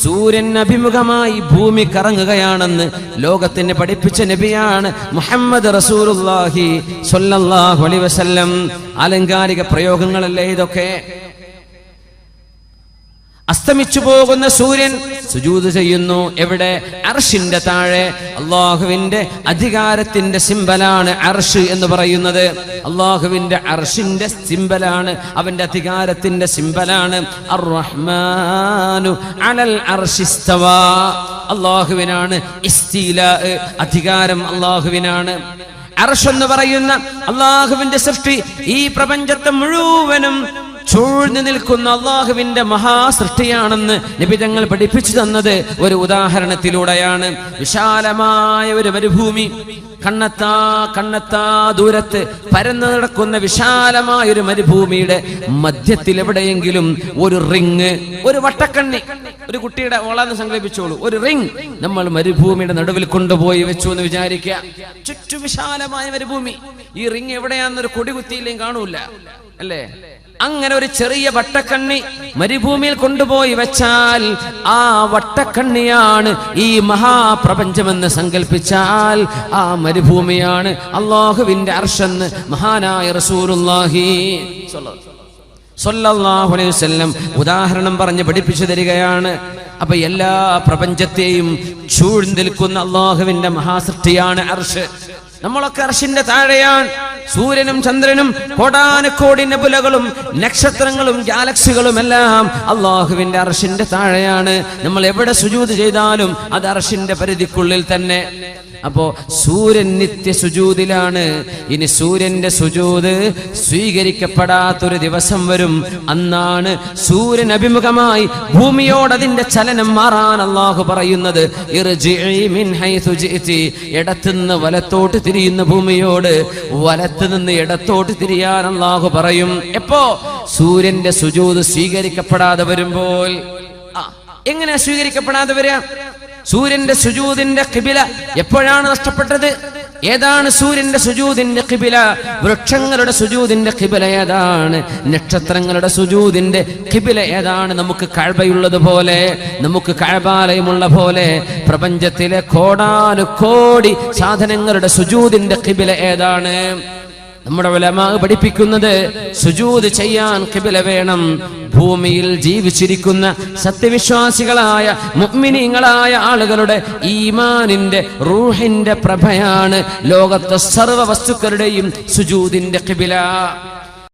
സൂര്യൻ അഭിമുഖമായി ഭൂമി കറങ്ങുകയാണെന്ന് ലോകത്തിന് പഠിപ്പിച്ച നബിയാണ് മുഹമ്മദ് റസൂലുള്ളാഹി സ്വല്ലല്ലാഹു അലൈഹി വസല്ലം. ആലങ്കാരിക പ്രയോഗങ്ങളല്ലേ ഇതൊക്കെ. അസ്തമിച്ചു പോകുന്ന സൂര്യൻ സുജൂദ് ചെയ്യുന്നു. എവിടെ? അർശിന്റെ താഴെ. അള്ളാഹുവിന്റെ അധികാരത്തിന്റെ സിംബലാണ് അർശ് എന്ന് പറയുന്നത്. അള്ളാഹുവിന്റെ അർശിന്റെ സിംബലാണ്, അവന്റെ അധികാരത്തിന്റെ സിംബലാണ്. അർ-റഹ്മാനു അലൽ അർശി ഇസ്തവാ. അള്ളാഹുവിനാണ് ഇസ്തിലാ, അധികാരം അള്ളാഹുവിനാണ്. അർശ് എന്ന് പറയുന്ന അള്ളാഹുവിന്റെ സൃഷ്ടി ഈ പ്രപഞ്ചത്തെ മുഴുവനും ചൂഴ്ന്നു നിൽക്കുന്ന അള്ളാഹുവിന്റെ മഹാസൃഷ്ടിയാണെന്ന് നബി തങ്ങൾ പഠിപ്പിച്ചു തന്നത് ഒരു ഉദാഹരണത്തിലൂടെയാണ്. വിശാലമായ ഒരു മരുഭൂമി, കണ്ണെത്താ ദൂരത്ത് പരന്നു നടക്കുന്ന വിശാലമായ ഒരു മരുഭൂമിയുടെ മധ്യത്തിൽ എവിടെയെങ്കിലും ഒരു റിങ്, ഒരു വട്ടക്കണ്ണി, ഒരു കുട്ടിയുടെ ഓളാന്ന് സങ്കല്പിച്ചോളൂ. ഒരു റിങ് നമ്മൾ മരുഭൂമിയുടെ നടുവിൽ കൊണ്ടുപോയി വെച്ചു എന്ന് വിചാരിക്കുക. ചുറ്റു വിശാലമായ മരുഭൂമി. ഈ റിങ് എവിടെയാണെന്നൊരു കൊടി കുത്തിയില്ലെങ്കിൽ കാണൂല, അല്ലേ? അങ്ങനെ ഒരു ചെറിയ വട്ടക്കണ്ണി മരുഭൂമിയിൽ കൊണ്ടുപോയി വെച്ചാൽ ആ വട്ടക്കണ്ണിയാണ് ഈ മഹാപ്രപഞ്ചമെന്ന് സങ്കല്പിച്ചാൽ ആ മരുഭൂമിയാണ് അല്ലാഹുവിന്റെ അർശെന്ന് മഹാനായ റസൂലുള്ളാഹി സ്വല്ലല്ലാഹു അലൈഹി വസല്ലം ഉദാഹരണം പറഞ്ഞ് പഠിപ്പിച്ചു തരികയാണ്. അപ്പൊ എല്ലാ പ്രപഞ്ചത്തെയും ചൂഴ്ന്നു നിൽക്കുന്ന അല്ലാഹുവിന്റെ മഹാസൃഷ്ടിയാണ് അർശ്. നമ്മളൊക്കെ അർശിന്റെ താഴെയാണ്. സൂര്യനും ചന്ദ്രനും കോടാനുകോടി നെബുലകളും നക്ഷത്രങ്ങളും ഗാലക്സികളും എല്ലാം അള്ളാഹുവിന്റെ അർശിന്റെ താഴെയാണ്. നമ്മൾ എവിടെ സുജൂദ് ചെയ്താലും അത് അർശിന്റെ പരിധിക്കുള്ളിൽ തന്നെ. അപ്പോ സൂര്യൻ നിത്യ സുജൂദിലാണ്. ഇനി സൂര്യന്റെ സുജൂദ് സ്വീകരിക്കപ്പെടാത്തൊരു ദിവസം വരും. അന്നാണ് സൂര്യൻ അഭിമുഖമായി ഭൂമിയോട് അതിന്റെ ചലനം മാറാൻ അല്ലാഹു പറയുന്നത്. ഇർജിഇ മിൻ ഹൈസു ജിഇതി, ഇടത്തുനിന്ന് വലത്തോട്ട് തിരിയുന്ന ഭൂമിയോട് വലത്തുനിന്ന് ഇടത്തോട്ട് തിരിയാൻ അല്ലാഹു പറയും. എപ്പോ? സൂര്യന്റെ സുജൂദ് സ്വീകരിക്കപ്പെടാതെ വരുമ്പോൾ. എങ്ങനെ സ്വീകരിക്കപ്പെടാതെ വരിക? സൂര്യന്റെ സുജൂദിന്റെ ഖിബില എപ്പോഴാണ് നഷ്ടപ്പെട്ടത്? ഏതാണ് സൂര്യന്റെ സുജൂദിന്റെ ഖിബില? വൃക്ഷങ്ങളുടെ സുജൂദിന്റെ ഖിബില ഏതാണ്? നക്ഷത്രങ്ങളുടെ സുജൂദിന്റെ ഖിബില ഏതാണ്? നമുക്ക് കഅബയുള്ളത് പോലെ, നമുക്ക് കഅബാലയമുള്ള പോലെ പ്രപഞ്ചത്തിലെ കോടാനുകോടി സാധനങ്ങളുടെ സുജൂദിന്റെ ഖിബില ഏതാണ്? നമ്മുടെ ഉലമാ പഠിപ്പിക്കുന്നത് സുജൂദ് ചെയ്യാൻ ഖിബില വേണം. ഭൂമിയിൽ ജീവിച്ചിരിക്കുന്ന സത്യവിശ്വാസികളായ മുഅ്മിനീങ്ങളായ ആളുകളുടെ ഈമാനിന്റെ റൂഹിന്റെ പ്രഭയാണ് ലോകത്തെ സർവ്വ വസ്തുക്കളുടെയും സുജൂദിന്റെ ഖിബില.